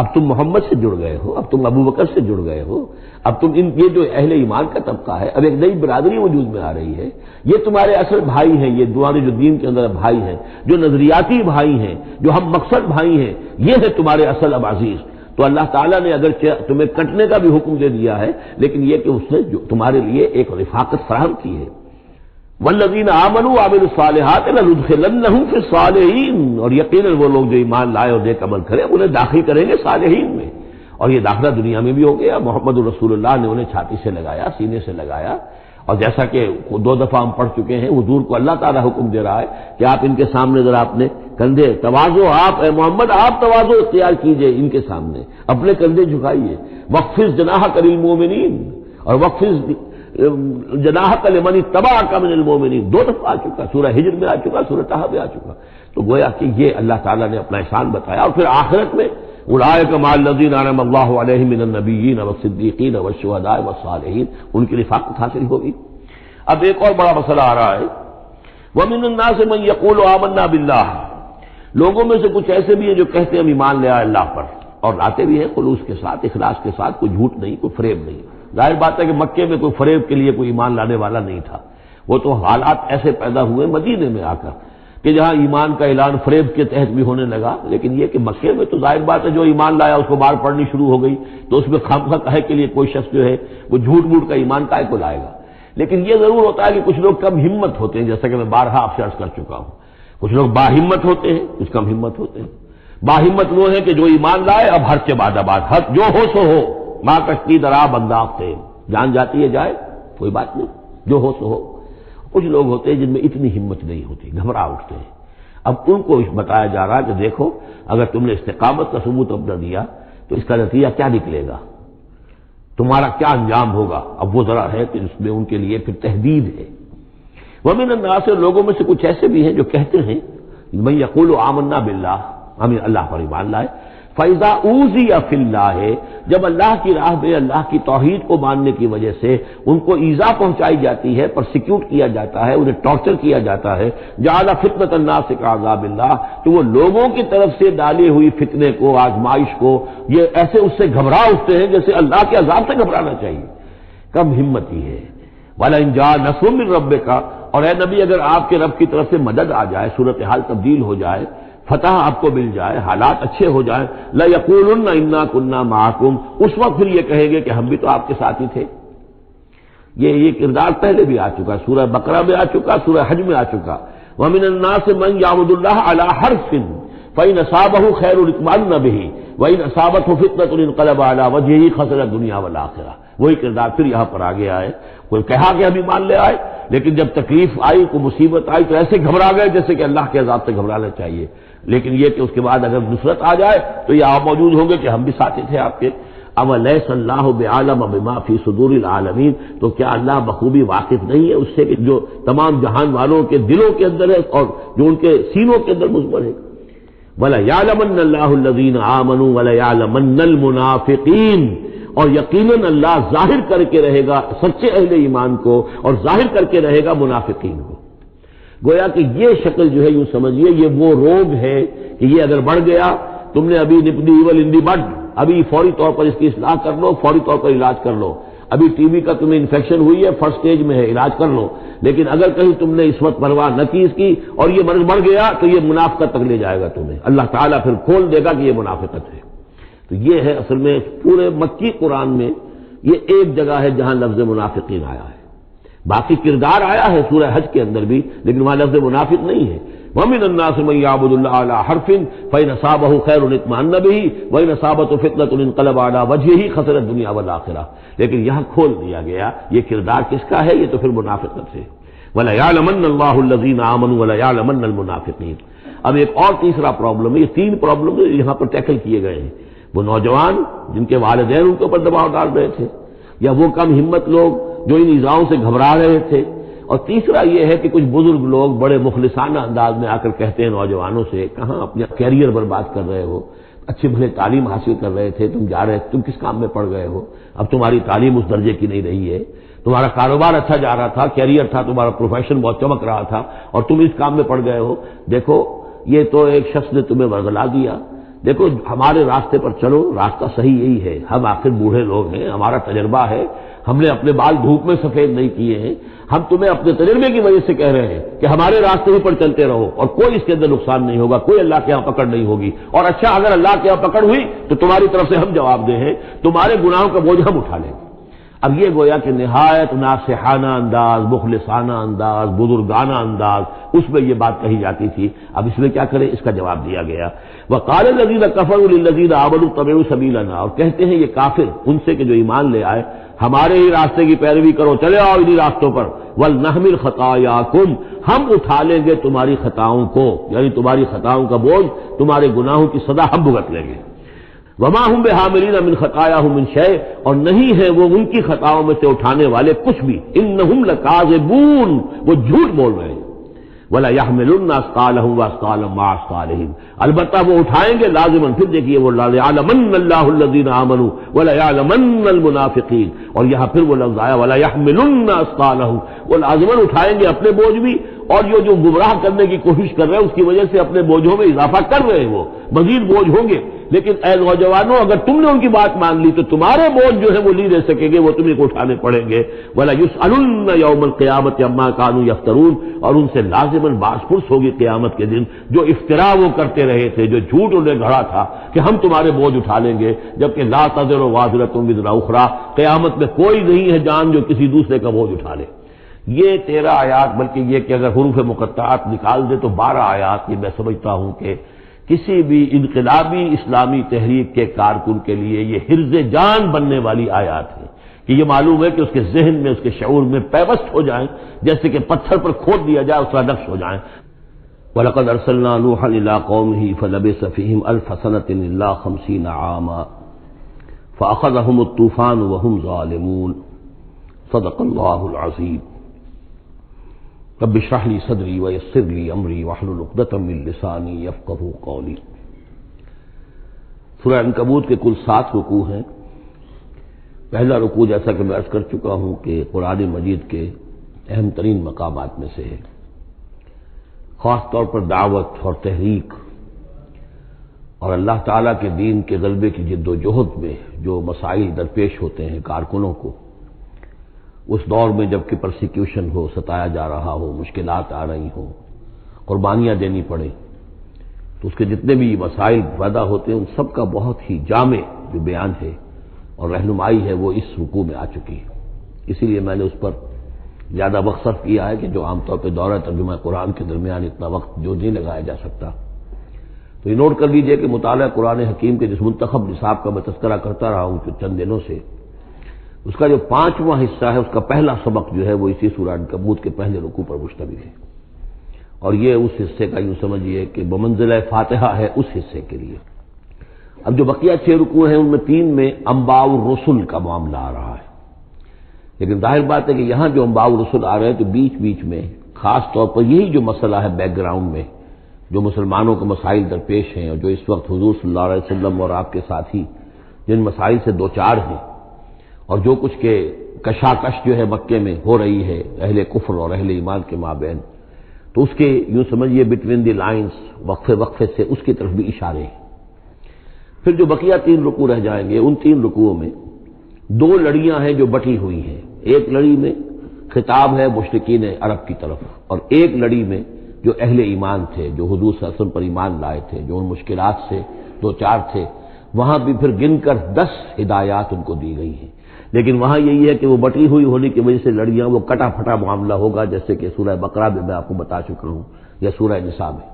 [SPEAKER 1] اب تم محمد سے جڑ گئے ہو، اب تم ابو بکر سے جڑ گئے ہو، اب تم یہ جو اہل ایمان کا طبقہ ہے، اب ایک نئی برادری وجود میں آ رہی ہے، یہ تمہارے اصل بھائی ہیں، یہ تمہارے جو دین کے اندر بھائی ہیں، جو نظریاتی بھائی ہیں، جو ہم مقصد بھائی ہیں، یہ ہے تمہارے اصل اب عزیز۔ تو اللہ تعالیٰ نے اگر تمہیں کٹنے کا بھی حکم دے دیا ہے، لیکن یہ کہ اس نے جو تمہارے لیے ایک رفاقت فراہم کی ہے۔ والذین آمنوا وعملوا الصالحات لندخلنہم فی الصالحین، اور یقیناً وہ لوگ جو ایمان لائے اور نیک عمل کرے انہیں داخل کریں گے صالحین میں، اور یہ داخلہ دنیا میں بھی ہو گیا۔ محمد رسول اللہ نے انہیں چھاتی سے لگایا، سینے سے لگایا، اور جیسا کہ 2 دفعہ ہم پڑھ چکے ہیں، حضور کو اللہ تعالیٰ حکم دے رہا ہے کہ آپ ان کے سامنے ذرا اپنے کندھے تواضع، آپ اے محمد آپ تواضع اختیار کیجئے، ان کے سامنے اپنے کندھے جھکائیے۔ وَاخْفِضْ جَنَاحَكَ لِلْمُؤْمِنِينَ، اور وَاخْفِض جناحَكَ لِمَنِ اتَّبَعَكَ مِنَ الْمُؤْمِنِينَ 2 دفعہ آ چکا، سورہ ہجر میں آ چکا، سورہ طہ میں آ چکا۔ تو گویا کہ یہ اللہ تعالیٰ نے اپنا احسان بتایا، اور پھر آخرت میں اولئک مع الذین انعم اللہ علیہم من النبیین والصدیقین والشہداء والصالحین، ان کی رفاقت حاصل ہوگی۔ اب ایک اور بڑا مسئلہ آ رہا ہے، وَمِنَ النَّاسِ مَن يَقُولُ آمَنَّا بِاللَّهِ، لوگوں میں سے کچھ ایسے بھی ہیں جو کہتے ہیں ہم ایمان لے آئے اللہ پر، اور لاتے بھی ہیں خلوص کے ساتھ، اخلاص کے ساتھ، کوئی جھوٹ نہیں، کوئی فریب نہیں۔ ظاہر بات ہے کہ مکے میں کوئی فریب کے لیے کوئی ایمان لانے والا نہیں تھا، وہ تو حالات ایسے پیدا ہوئے مدینے میں آ کر کہ جہاں ایمان کا اعلان فریب کے تحت بھی ہونے لگا، لیکن یہ کہ مکے میں تو ظاہر بات ہے جو ایمان لایا اس کو مار پڑنی شروع ہو گئی، تو اس میں خامخواہ کہے کے لیے کوئی شخص جو ہے وہ جھوٹ موٹ کا ایمان کائے کو لائے گا۔ لیکن یہ ضرور ہوتا ہے کہ کچھ لوگ کم ہمت ہوتے ہیں، جیسا کہ میں بارہا آپ سے عرض کر چکا ہوں، کچھ لوگ باہمت ہوتے ہیں، کچھ کم ہمت ہوتے ہیں۔ باہمت وہ ہے کہ جو ایمان لائے اب ہر کے بعد آباد، ہر جو ہو سو ہو، ماں کشتی درا بنداخ سے، جان جاتی ہے جائے کوئی بات نہیں، جو ہو سو ہو۔ کچھ لوگ ہوتے ہیں جن میں اتنی ہمت نہیں ہوتی، گھبرا اٹھتے ہیں۔ اب ان کو بتایا جا رہا ہے کہ دیکھو اگر تم نے استقامت کا ثبوت اپنا دیا تو اس کا نتیجہ کیا نکلے گا، تمہارا کیا انجام ہوگا۔ اب وہ ذرا ہے کہ اس میں ان کے لیے پھر تحدید ہے۔ وَمِنَ النَّاسِ، لوگوں میں سے کچھ ایسے بھی ہیں جو کہتے ہیں مَن یقول آمنا باللہ، ہم اللہ پر ایمان لائے، فَإِذَا أُوذِیَ فِی اللَّہِ، جب اللہ کی راہ میں اللہ کی توحید کو ماننے کی وجہ سے ان کو ایذا پہنچائی جاتی ہے، پرسیکیوٹ کیا جاتا ہے، انہیں ٹارچر کیا جاتا ہے، جعل فتنۃ الناس کعذاب اللہ، تو وہ لوگوں کی طرف سے ڈالی ہوئی فتنے کو، آزمائش کو، یہ ایسے اس سے گھبرا اٹھتے ہیں جیسے اللہ کے عذاب سے گھبرانا چاہیے۔ کم ہمتی ہے۔ وَلَئِن جَاءَ نَصْرٌ مِّن رَّبِّکَ، اور اے نبی اگر آپ کے رب کی طرف سے مدد آ جائے، صورتحال تبدیل ہو جائے، فتح آپ کو مل جائے، حالات اچھے ہو جائیں، لَيَقُولُنَّ إِنَّا كُنَّا مَعَكُمْ، اس وقت پھر یہ کہیں گے کہ ہم بھی تو آپ کے ساتھ ہی تھے۔ یہ کردار پہلے بھی آ چکا، سورہ بقرہ میں آ چکا، سورہ حج میں آ چکا۔ وَمِنَ النَّاسِ مَن يَعْبُدُ اللَّهَ عَلَىٰ حَرْفٍ فَإِنْ أَصَابَهُ خَيْرٌ اطْمَأَنَّ بِهِ وَإِنْ أَصَابَتْهُ فِتْنَةٌ انقلب عَلَىٰ وَجْهِهِ خَسِرَ الدُّنْيَا وَالْآخِرَةَ۔ وہی کردار پھر یہاں پر آ گیا ہے۔ کوئی کہا کہ ہم ایمان لے آئے، لیکن جب تکلیف آئی، کوئی مصیبت آئی تو ایسے گھبرا گئے جیسے کہ اللہ کے عذاب سے گھبرانا چاہیے، لیکن یہ کہ اس کے بعد اگر نصرت آ جائے تو یہ آپ موجود ہوں گے کہ ہم بھی ساتھی تھے آپ کے۔ اولیس اللہ بعالم بما فی صدور العالمین، تو کیا اللہ بخوبی واقف نہیں ہے اس سے کہ جو تمام جہان والوں کے دلوں کے اندر ہے اور جو ان کے سینوں کے اندر مضمر ہے۔ وَلَيَعْلَمَنَّ اللَّهُ الَّذِينَ آمَنُوا وَلَيَعْلَمَنَّ الْمُنَافِقِينَ، اور یقیناً اللہ ظاہر کر کے رہے گا سچے اہل ایمان کو اور ظاہر کر کے رہے گا منافقین کو۔ گویا کہ یہ شکل جو ہے یوں سمجھیے یہ وہ روگ ہے کہ یہ اگر بڑھ گیا، تم نے ابھی نپدی ایول ان دی بڈ، ابھی فوری طور پر اس کی اصلاح کر لو، فوری طور پر علاج کر لو۔ ابھی ٹی بی کا تمہیں انفیکشن ہوئی ہے، فرسٹ سٹیج میں ہے، علاج کر لو۔ لیکن اگر کہیں تم نے اس وقت پرواہ نہ کی اس کی اور یہ مرض بڑھ گیا تو یہ منافقت تک لے جائے گا تمہیں، اللہ تعالیٰ پھر کھول دے گا کہ یہ منافقت ہے۔ تو یہ ہے اصل میں پورے مکی قرآن میں یہ ایک جگہ ہے جہاں لفظ منافقین آیا ہے، باقی کردار آیا ہے سورہ حج کے اندر بھی، لیکن وہاں لفظ منافق نہیں ہے۔ وَمِنَ النَّاسِ مَن يَعْبُدُ اللَّهَ عَلَىٰ حَرْفٍ فَإِنْ أَصَابَهُ خَيْرٌ اطْمَأَنَّ بِهِ وَإِنْ أَصَابَتْهُ فِتْنَةٌ انقلب عَلَىٰ وَجْهِهِ خَسِرَ الدُّنْيَا وَالْآخِرَةَ، لیکن یہاں کھول دیا گیا یہ کردار کس کا ہے، یہ تو پھر منافقت ہے۔ وَلَيَعْلَمَنَّ اللَّهُ الَّذِينَ آمَنُوا وَلَيَعْلَمَنَّ الْمُنَافِقِينَ۔ اب ایک اور تیسرا پرابلم ہے، یہ تین پرابلم یہاں پر ٹیکل کیے گئے ہیں۔ وہ نوجوان جن کے والدین ان کے اوپر دباؤ ڈال رہے تھے، یا وہ کم ہمت لوگ جو ان ایذاؤں سے گھبرا رہے تھے، اور تیسرا یہ ہے کہ کچھ بزرگ لوگ بڑے مخلصانہ انداز میں آ کر کہتے ہیں نوجوانوں سے، کہاں اپنا کیریئر برباد کر رہے ہو، اچھی بھلے تعلیم حاصل کر رہے تھے، تم جا رہے تم کس کام میں پڑ گئے ہو، اب تمہاری تعلیم اس درجے کی نہیں رہی ہے، تمہارا کاروبار اچھا جا رہا تھا، کیریئر تھا، تمہارا پروفیشن بہت چمک رہا تھا اور تم اس کام میں پڑ گئے ہو۔ دیکھو یہ تو ایک شخص نے تمہیں ورغلا دیا، دیکھو ہمارے راستے پر چلو، راستہ صحیح یہی ہے، ہم آخر بوڑھے لوگ ہیں، ہمارا تجربہ ہے، ہم نے اپنے بال دھوپ میں سفید نہیں کیے ہیں، ہم تمہیں اپنے تجربے کی وجہ سے کہہ رہے ہیں کہ ہمارے راستے ہی پر چلتے رہو اور کوئی اس کے اندر نقصان نہیں ہوگا، کوئی اللہ کے یہاں پکڑ نہیں ہوگی، اور اچھا اگر اللہ کے یہاں پکڑ ہوئی تو تمہاری طرف سے ہم جواب دہ ہیں، تمہارے گناہوں کا بوجھ ہم اٹھا لیں گے۔ اب یہ گویا کہ نہایت ناصحانہ انداز، مخلصانہ انداز، بزرگانہ انداز، اس میں یہ بات کہی جاتی تھی۔ اب اس میں کیا کریں، اس کا جواب دیا گیا، وَقَالَ الَّذِينَ كَفَرُوا لِلَّذِينَ آمَنُوا اتَّبِعُوا سَبِيلَنَا، اور کہتے ہیں یہ کافر ان سے کہ جو ایمان لے آئے، ہمارے ہی راستے کی پیروی کرو، چلے آؤ انہی راستوں پر، وَلْنَحْمِلْ خَطَايَاكُمْ، ہم اٹھا لیں گے تمہاری خطاؤں کو، یعنی تمہاری خطاؤں کا بوجھ، تمہارے گناہوں کی سزا ہم بھگت لیں گے۔ وما ہم بحاملین من خطایاہم من شیء، اور نہیں ہے وہ ان کی خطاؤں میں سے اٹھانے والے کچھ بھی، انہم لکاذبون، وہ جھوٹ بول رہے ہیں۔ ولا یحملن اثقالهم واثقالا مع اثقالهم، البتہ وہ اٹھائیں گے لازماً، پھر دیکھیے وہ لَيَعْلَمَنَّ اللَّهُ الَّذِينَ آمَنُوا وَلَيَعْلَمَنَّ الْمُنَافِقِينَ، اور یہاں پھر وہ لفظ آیا ولا یحملن اثقالهم، وہ لازماً اٹھائیں گے اپنے بوجھ بھی، اور یہ جو گمراہ کرنے کی کوشش کر رہے ہیں اس کی وجہ سے اپنے بوجھوں میں اضافہ کر رہے ہیں، وہ مزید بوجھ ہوں گے، لیکن اے نوجوانوں اگر تم نے ان کی بات مان لی تو تمہارے بوجھ جو ہے وہ نہیں رہ سکیں گے، وہ تمہیں کو اٹھانے پڑیں گے۔ وَلَا يُسْأَلُنَّ يَوْمَ الْقِيَامَةِ عَمَّا كَانُوا يَفْتَرُونَ، اور ان سے لازماً باز پرس ہوگی قیامت کے دن جو افترا وہ کرتے رہے تھے، جو جھوٹ انہیں گھڑا تھا کہ ہم تمہارے بوجھ اٹھا لیں گے، جبکہ لا تزر وازرۃ وزر اخری، قیامت میں کوئی نہیں ہے جان جو کسی دوسرے کا بوجھ اٹھا لے۔ یہ 13 آیات، بلکہ یہ کہ اگر حروف مقطعات نکال دے تو 12 آیات، یہ میں سمجھتا ہوں کہ کسی بھی انقلابی اسلامی تحریک کے کارکن کے لیے یہ حرز جان بننے والی آیات ہیں، کہ یہ معلوم ہے کہ اس کے ذہن میں، اس کے شعور میں پیوست ہو جائیں، جیسے کہ پتھر پر کھود دیا جائے اس طرح نقش ہو جائیں۔ وَلَقَدْ أَرْسَلْنَا نُوحًا إِلَىٰ قَوْمِهِ فَلَبِثَ فِيهِمْ أَلْفَ سَنَةٍ إِلَّا 50 عَامًا فَأَخَذَهُمُ الطُّوفَانُ وَهُمْ ظَالِمُونَ صدق اللہ العظیم۔ رب اشرح لي صدری ويسر لي امری واحلل عقدۃ من لسانی یفقہوا قولی۔ سورہ عنکبوت کے کل 7 رکوع ہیں۔ پہلا رکوع جیسا کہ میں عرض کر چکا ہوں کہ قرآن مجید کے اہم ترین مقامات میں سے ہے، خاص طور پر دعوت اور تحریک اور اللہ تعالیٰ کے دین کے غلبے کی جد و جہد میں جو مسائل درپیش ہوتے ہیں کارکنوں کو، اس دور میں جب کہ پرسیکیوشن ہو، ستایا جا رہا ہو، مشکلات آ رہی ہوں، قربانیاں دینی پڑیں، تو اس کے جتنے بھی مسائل پیدا ہوتے ہیں ان سب کا بہت ہی جامع جو بیان ہے اور رہنمائی ہے وہ اس رکوع میں آ چکی ہے۔ اسی لیے میں نے اس پر زیادہ وقت صرف کیا ہے کہ جو عام طور پہ دورہ ترجمہ قرآن کے درمیان اتنا وقت جو نہیں لگایا جا سکتا۔ تو یہ نوٹ کر لیجئے کہ مطالعہ قرآن حکیم کے جس منتخب نصاب کا میں تذکرہ کرتا رہا ہوں چند دنوں سے، اس کا جو 5واں حصہ ہے اس کا پہلا سبق جو ہے وہ اسی سورہ عنکبوت کے پہلے رکوع پر مشتمل ہے، اور یہ اس حصے کا یوں سمجھیے کہ بمنزلہ فاتحہ ہے اس حصے کے لیے۔ اب جو بقیہ 6 رکوع ہیں ان میں 3 میں انباء الرسل کا معاملہ آ رہا ہے، لیکن ظاہر بات ہے کہ یہاں جو انباء الرسل آ رہے ہیں تو بیچ بیچ میں خاص طور پر یہی جو مسئلہ ہے بیک گراؤنڈ میں جو مسلمانوں کے مسائل درپیش ہیں اور جو اس وقت حضور صلی اللہ علیہ وسلم اور آپ کے ساتھی جن مسائل سے دوچار ہیں، اور جو کچھ کے کشاکش جو ہے مکے میں ہو رہی ہے اہل کفر اور اہل ایمان کے مابین، تو اس کے یوں سمجھیے بٹوین دی لائنز وقفے وقفے سے اس کی طرف بھی اشارے ہیں۔ پھر جو بقیہ 3 رکوع رہ جائیں گے ان 3 رکوعوں میں 2 لڑیاں ہیں جو بٹی ہوئی ہیں، ایک لڑی میں خطاب ہے مشرکین عرب کی طرف، اور ایک لڑی میں جو اہل ایمان تھے، جو حضور صلی اللہ علیہ وسلم پر ایمان لائے تھے، جو ان مشکلات سے دوچار تھے، وہاں بھی پھر گن کر 10 ہدایات ان کو دی گئی ہیں۔ لیکن وہاں یہی ہے کہ وہ بٹی ہوئی ہونے کی وجہ سے لڑیاں وہ کٹا پھٹا معاملہ ہوگا، جیسے کہ سورہ بقرہ میں آپ کو بتا چکا ہوں یا سورہ نساء میں۔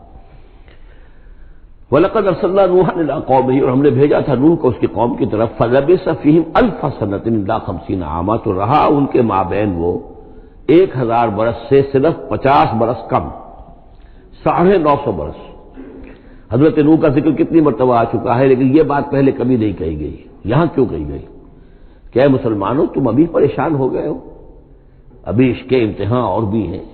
[SPEAKER 1] وَلَقَدْ أَرْسَلْنَا نُوحًا إِلَىٰ قَوْمِهِ، اور ہم نے بھیجا تھا نوح کو اس کی قوم کی طرف، فَلَبِثَ فِيهِمْ أَلْفَ سَنَةٍ إِلَّا 50 عَامًا، تو رہا ان کے مابین وہ 1000 برس سے صرف 50 برس کم، 950 برس۔ حضرت نوح کا ذکر کتنی مرتبہ آ چکا ہے، لیکن یہ بات پہلے کبھی نہیں کہی گئی، یہاں کیوں کہی گئی کہ اے مسلمانوں تم ابھی پریشان ہو گئے ہو، ابھی اس کے امتحان اور بھی ہیں۔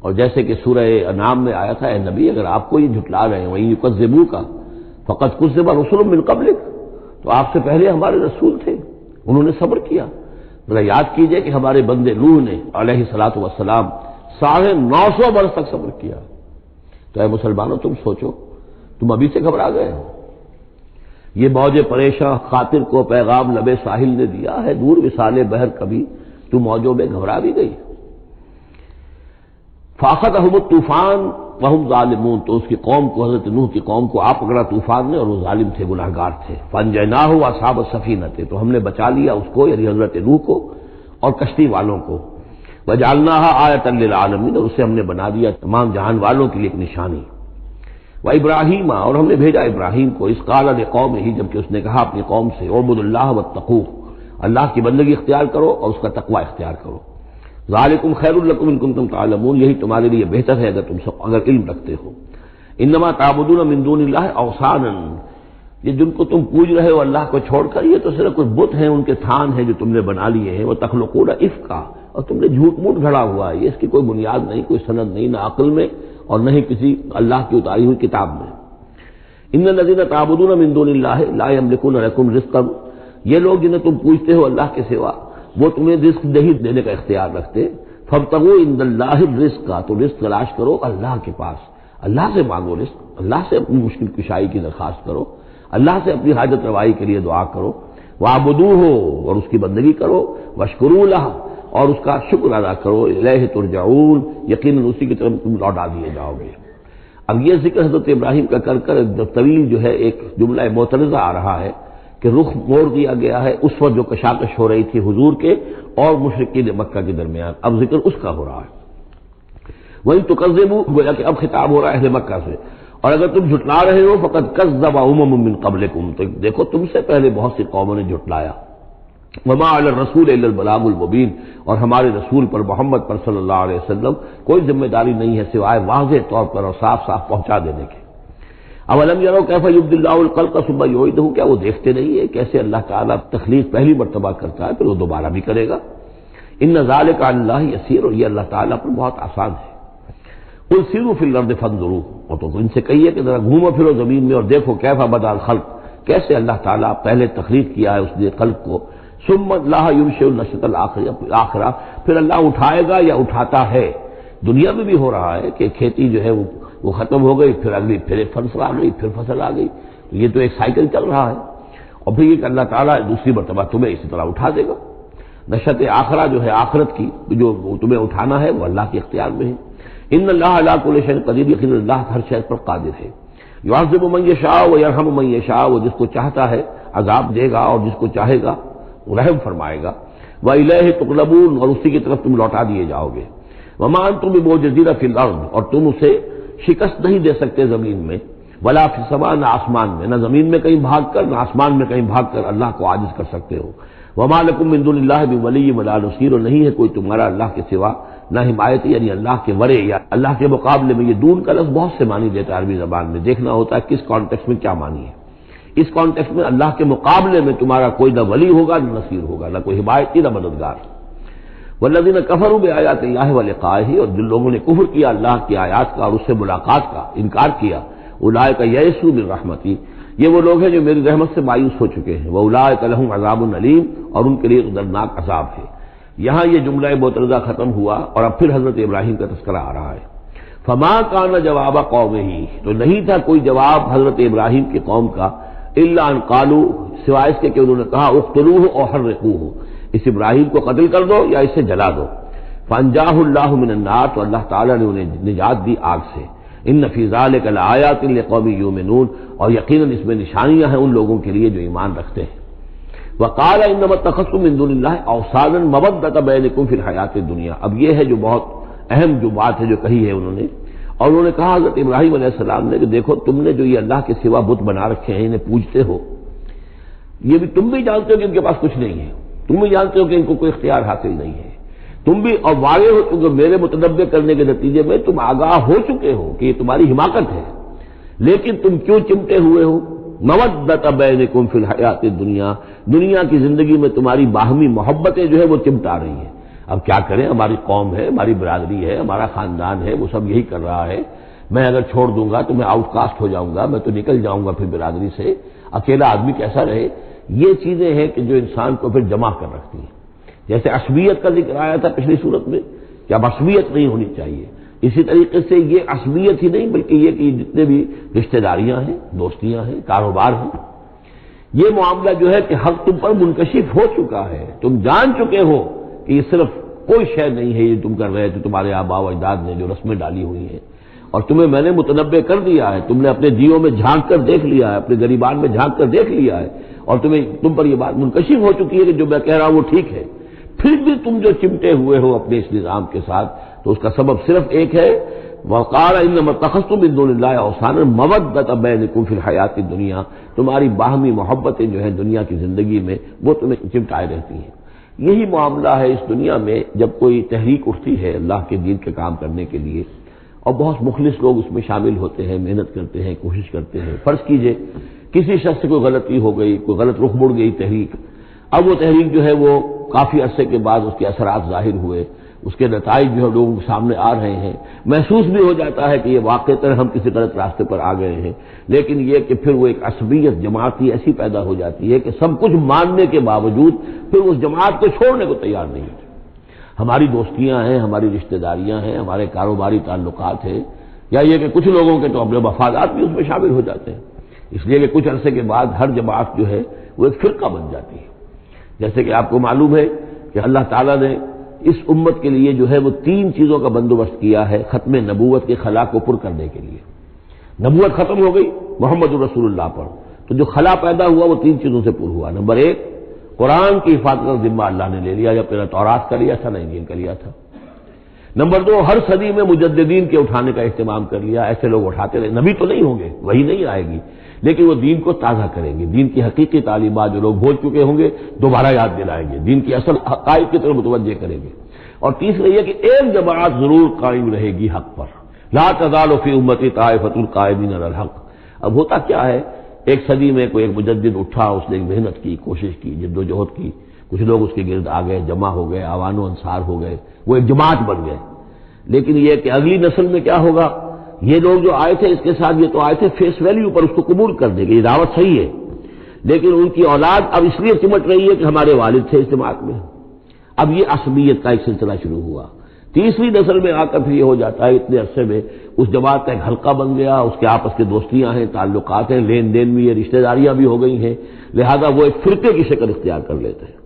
[SPEAKER 1] اور جیسے کہ سورہ انعام میں آیا تھا، اے نبی اگر آپ کو یہ جھٹلا رہے ہیں وہیں یکذبوک فقد کذب رسل من قبلک، تو آپ سے پہلے ہمارے رسول تھے انہوں نے صبر کیا۔ ذرا یاد کیجئے کہ ہمارے بندے نوح نے علیہ الصلوۃ والسلام 950 برس تک صبر کیا۔ تو اے مسلمانوں تم سوچو، تم ابھی سے گھبرا گئے ہو؟ یہ موج پریشاں خاطر کو پیغام لبے ساحل نے دیا ہے، دور وصال بحر کبھی تو موجوں میں گھبرا بھی گئی۔ فاخذہم الطوفان وہم ظالمون، تو اس کی قوم کو، حضرت نوح کی قوم کو آ پکڑا طوفان نے اور وہ ظالم تھے، گنہگار تھے۔ فانجیناہ واصحاب السفینہ، تو ہم نے بچا لیا اس کو یعنی حضرت نوح کو اور کشتی والوں کو۔ وجعلناها آیۃ للعالمین، اور اسے ہم نے بنا دیا تمام جہان والوں کے لیے ایک نشانی۔ وابراہیم، اور ہم نے بھیجا ابراہیم کو، اس قال لقومہ، جبکہ اس نے کہا اپنی قوم سے، اعبدوا اللہ واتقوہ، اللہ کی بندگی اختیار کرو اور اس کا تقوی اختیار کرو۔ ذالکم خیر لکم ان کنتم تعلمون، یہی تمہارے لیے بہتر ہے اگر علم رکھتے ہو۔ انما تعبدون من دون اللہ اوثانا، یہ جن کو تم پوج رہے ہو اللہ کو چھوڑ کر، یہ تو صرف کچھ بت ہیں، ان کے تھان ہیں جو تم نے بنا لیے ہیں۔ وتخلقون افکا، اور تم نے جھوٹ موٹ گھڑا ہوا ہے، یہ اس کی کوئی بنیاد نہیں، کوئی سند نہیں، نہ عقل میں اور نہ ہی کسی اللہ کی اتاری ہوئی کتاب میں۔ ان الذین تعبدون من دون اللہ لا یملکون لکم رزقا، یہ لوگ جنہیں تم پوجتے ہو اللہ کے سوا وہ تمہیں رزق نہیں دینے کا اختیار رکھتے۔ فابتغوا عند اللہ الرزق، تو رزق تلاش کرو اللہ کے پاس، اللہ سے مانگو رزق، اللہ سے اپنی مشکل کشائی کی درخواست کرو۔ اللہ سے اپنی حاجت روائی کے لیے دعا کرو، وَاعْبُدُوهُ اور اس کی بندگی کرو، وَاشْكُرُوا لَهُ اور اس کا شکر ادا کرو، الیہ ترجعون یقیناً اسی کی طرف تم لوٹا دیے جاؤ گے۔ اب یہ ذکر حضرت ابراہیم کا کر کر طویل جو ہے ایک جملہ معترضہ آ رہا ہے کہ رخ موڑ دیا گیا ہے اس وقت جو کشاکش ہو رہی تھی حضور کے اور مشرکین مکہ کے درمیان، اب ذکر اس کا ہو رہا ہے۔ وَإِن تُكَذِّبُوا گویا کہ اب خطاب ہو رہا ہے اہل مکہ سے، اور اگر تم جھٹلا رہے ہو فقد كذب امم من قبلكم تو دیکھو تم سے پہلے بہت سی قوموں نے جھٹلایا، وما علی الرسول الا البلاغ المبین اور ہمارے رسول پر محمد پر صلی اللہ علیہ وسلم کوئی ذمہ داری نہیں ہے سوائے واضح طور پر اور صاف صاف پہنچا دینے کے۔ اولم یروا کیف یبدی اللہ الخلق ثم یعیدہ کیا وہ دیکھتے نہیں ہے کیسے اللہ تعالیٰ تخلیق پہلی مرتبہ کرتا ہے پھر وہ دوبارہ بھی کرے گا۔ ان ذلک علی اللہ یسیر اور یہ اللہ تعالیٰ پر بہت آسان ہے۔ قل سیروا فی الارض فانظروا اور تو ان سے کہیے کہ ذرا گھومو پھرو زمین میں اور دیکھو کیف بدأ الخلق کیسے اللہ تعالیٰ پہلے تخلیق کیا ہے اس نے خلق کو، ثم اللہ ينشئ النشأة الآخرہ پھر اللہ اٹھائے گا یا اٹھاتا ہے۔ دنیا میں بھی ہو رہا ہے کہ کھیتی جو ہے وہ ختم ہو گئی، پھر اگلی پھر ایک فصل آ گئی، پھر فصل آ گئی، تو یہ تو ایک سائیکل چل رہا ہے، اور پھر یہ کہ اللہ تعالیٰ دوسری مرتبہ تمہیں اسی طرح اٹھا دے گا۔ نشأۃ آخرہ جو ہے آخرت کی جو تمہیں اٹھانا ہے وہ اللہ کے اختیار میں ہے۔ ان اللہ علی کل شیء قدیر یقیناً اللہ ہر شے پر قادر ہے۔ یعذب من یشاء ویرحم من یشاء وہ جس کو چاہتا ہے عذاب دے گا اور جس کو چاہے گا رحم فرمائے گا، وَإِلَيْهِ تُقْلَبُونَ اور اسی کی طرف تم لوٹا دیے جاؤ گے۔ وَمَا أَنْتُم بِمُعْجِزِينَ فِي الْأَرْضِ اور تم اسے شکست نہیں دے سکتے زمین میں، ولا فی السماء نہ آسمان میں، نہ زمین میں کہیں بھاگ کر نہ آسمان میں کہیں بھاگ کر اللہ کو عاجز کر سکتے ہو۔ وَمَا لَكُم مِّن دُونِ اللَّهِ مِن وَلِيٍّ وَلَا نَصِيرٍ اور نہیں ہے کوئی تمہارا اللہ کے سوا نہ حمایتی یعنی اللہ کے ورے یا اللہ کے مقابلے میں۔ یہ دون کا لفظ بہت سے معنی دیتا ہے عربی زبان میں، دیکھنا ہوتا ہے کس کانٹیکسٹ میں کیا معنی ہے۔ اس کانٹیکسٹ میں اللہ کے مقابلے میں تمہارا کوئی نہ ولی ہوگا نہ نصیر ہوگا، نہ کوئی حمایتی نہ مددگار۔ والذین کفروا بآیات اللہ ولقائہ اور جن لوگوں نے کفر کیا اللہ کی آیات کا اور اس سے ملاقات کا انکار کیا، اولئک یئسوا من رحمتی یہ وہ لوگ ہیں جو میری رحمت سے مایوس ہو چکے ہیں، واولئک لہم عذاب علیم اور ان کے لیے دردناک عذاب ہے۔ یہاں یہ جملہ معترضہ ختم ہوا اور اب پھر حضرت ابراہیم کا تذکرہ آ رہا ہے۔ فما کان جواب قومہ تو نہیں تھا کوئی جواب حضرت ابراہیم کی قوم کا، الا ان قالوا سوائے اس کے کہ انہوں نے کہا اقتلوہ او حرقوہ اس ابراہیم کو قتل کر دو یا اسے جلا دو۔ فانجاہ اللہ من النار تو اللہ تعالیٰ نے انہیں نجات دی آگ سے۔ ان فی ذلک لآیات لقوم یؤمنون اور یقیناً اس میں نشانیاں ہیں ان لوگوں کے لیے جو ایمان رکھتے ہیں۔ وقال انما اتخذتم من دون اللہ اوثانا مودۃ بینکم فی الحیات الدنیا اب یہ ہے جو بہت اہم جو بات ہے جو کہی ہے انہوں نے، اور انہوں نے کہا حضرت ابراہیم علیہ السلام نے کہ دیکھو تم نے جو یہ اللہ کے سوا بت بنا رکھے ہیں انہیں پوجتے ہو، یہ بھی تم بھی جانتے ہو کہ ان کے پاس کچھ نہیں ہے، تم بھی جانتے ہو کہ ان کو کوئی اختیار حاصل نہیں ہے، تم بھی اور واقع ہو چکے میرے متنبع کرنے کے نتیجے میں تم آگاہ ہو چکے ہو کہ یہ تمہاری حماقت ہے، لیکن تم کیوں چمٹے ہوئے ہو؟ مودۃ بینکم فی الحیات الدنیا دنیا کی زندگی میں تمہاری باہمی محبتیں جو ہے وہ چمٹا رہی ہیں۔ اب کیا کریں، ہماری قوم ہے، ہماری برادری ہے، ہمارا خاندان ہے، وہ سب یہی کر رہا ہے، میں اگر چھوڑ دوں گا تو میں آؤٹ کاسٹ ہو جاؤں گا، میں تو نکل جاؤں گا پھر برادری سے، اکیلا آدمی کیسا رہے۔ یہ چیزیں ہیں کہ جو انسان کو پھر جمع کر رکھتی ہیں۔ جیسے عصبیت کا ذکر آیا تھا پچھلی صورت میں کہ اب عصبیت نہیں ہونی چاہیے، اسی طریقے سے یہ عصبیت ہی نہیں بلکہ یہ کہ جتنے بھی رشتہ داریاں ہیں، دوستیاں ہیں، کاروبار ہیں، یہ معاملہ جو ہے کہ حق تم پر منکشف ہو چکا ہے، تم جان چکے ہو کہ یہ صرف کوئی شے نہیں ہے یہ تم کر رہے تھے، تمہارے آباء و اجداد نے جو رسمیں ڈالی ہوئی ہیں، اور تمہیں میں نے متنبع کر دیا ہے، تم نے اپنے دیوں میں جھانک کر دیکھ لیا ہے، اپنے گریبان میں جھانک کر دیکھ لیا ہے، اور تم پر یہ بات منکشف ہو چکی ہے کہ جو میں کہہ رہا ہوں وہ ٹھیک ہے، پھر بھی تم جو چمٹے ہوئے ہو اپنے اس نظام کے ساتھ، تو اس کا سبب صرف ایک ہے، وقال انما اتخذتم من دون اللہ اوثانا مودۃ بینکم فی الحیات الدنیا تمہاری باہمی محبتیں جو ہیں دنیا کی زندگی میں وہ تمہیں چمٹائے رہتی ہیں۔ یہی معاملہ ہے اس دنیا میں جب کوئی تحریک اٹھتی ہے اللہ کے دین کے کام کرنے کے لیے اور بہت مخلص لوگ اس میں شامل ہوتے ہیں، محنت کرتے ہیں، کوشش کرتے ہیں۔ فرض کیجئے کسی شخص سے کوئی غلطی ہو گئی، کوئی غلط رخ مڑ گئی تحریک، اب وہ تحریک جو ہے وہ کافی عرصے کے بعد اس کے اثرات ظاہر ہوئے، اس کے نتائج جو ہے لوگوں کے سامنے آ رہے ہیں، محسوس بھی ہو جاتا ہے کہ یہ واقعتاً ہم کسی غلط راستے پر آ گئے ہیں، لیکن یہ کہ پھر وہ ایک عصبیت جماعتی ایسی پیدا ہو جاتی ہے کہ سب کچھ ماننے کے باوجود پھر اس جماعت کو چھوڑنے کو تیار نہیں ہوتے۔ ہماری دوستیاں ہیں، ہماری رشتہ داریاں ہیں، ہمارے کاروباری تعلقات ہیں، یا یہ کہ کچھ لوگوں کے تو اپنے مفادات بھی اس میں شامل ہو جاتے ہیں۔ اس لیے کہ کچھ عرصے کے بعد ہر جماعت جو ہے وہ ایک فرقہ بن جاتی ہے. جیسے کہ آپ کو معلوم ہے کہ اللہ تعالیٰ نے اس امت کے لیے جو ہے وہ 3 چیزوں کا بندوبست کیا ہے ختم نبوت کے خلا کو پر کرنے کے لیے. نبوت ختم ہو گئی محمد رسول اللہ پر، تو جو خلا پیدا ہوا وہ 3 چیزوں سے پر ہوا. نمبر 1، قرآن کی حفاظت کا ذمہ اللہ نے لے لیا، جب پہلے تورات کا لیا تھا نہ انجیل کا لیا تھا. نمبر 2، ہر صدی میں مجددین کے اٹھانے کا اہتمام کر لیا. ایسے لوگ اٹھاتے رہے، نبی تو نہیں ہوں گے، وہی نہیں آئے گی، لیکن وہ دین کو تازہ کریں گے. دین کی حقیقی تعلیمات جو لوگ بھول چکے ہوں گے دوبارہ یاد دلائیں گے، دین کی اصل حقائق کی طرف متوجہ کریں گے. اور تیسرا یہ کہ ایک جماعت ضرور قائم رہے گی حق پر. لا تزال فی امتی طائفۃ قائمین علی الحق. اب ہوتا کیا ہے، ایک صدی میں کوئی ایک مجدد اٹھا، اس نے ایک محنت کی، کوشش کی، جد و جہد کی، کچھ لوگ اس کے گرد آ گئے، جمع ہو گئے، آوان و انصار ہو گئے، وہ ایک جماعت بن گئے. لیکن یہ کہ اگلی نسل میں کیا ہوگا، یہ لوگ جو آئے تھے اس کے ساتھ، یہ تو آئے تھے فیس ویلیو پر، اس کو قبول کرنے کے، یہ دعوت صحیح ہے، لیکن ان کی اولاد اب اس لیے چمٹ رہی ہے کہ ہمارے والد تھے اس جماعت میں. اب یہ عصبیت کا ایک سلسلہ شروع ہوا. تیسری نسل میں آ کر پھر یہ ہو جاتا ہے اتنے عرصے میں اس جماعت کا ایک حلقہ بن گیا، اس کے آپس کے دوستیاں ہیں، تعلقات ہیں، لین دین بھی ہے، رشتہ داریاں بھی ہو گئی ہیں، لہذا وہ ایک فرقے کی شکل اختیار کر لیتے ہیں.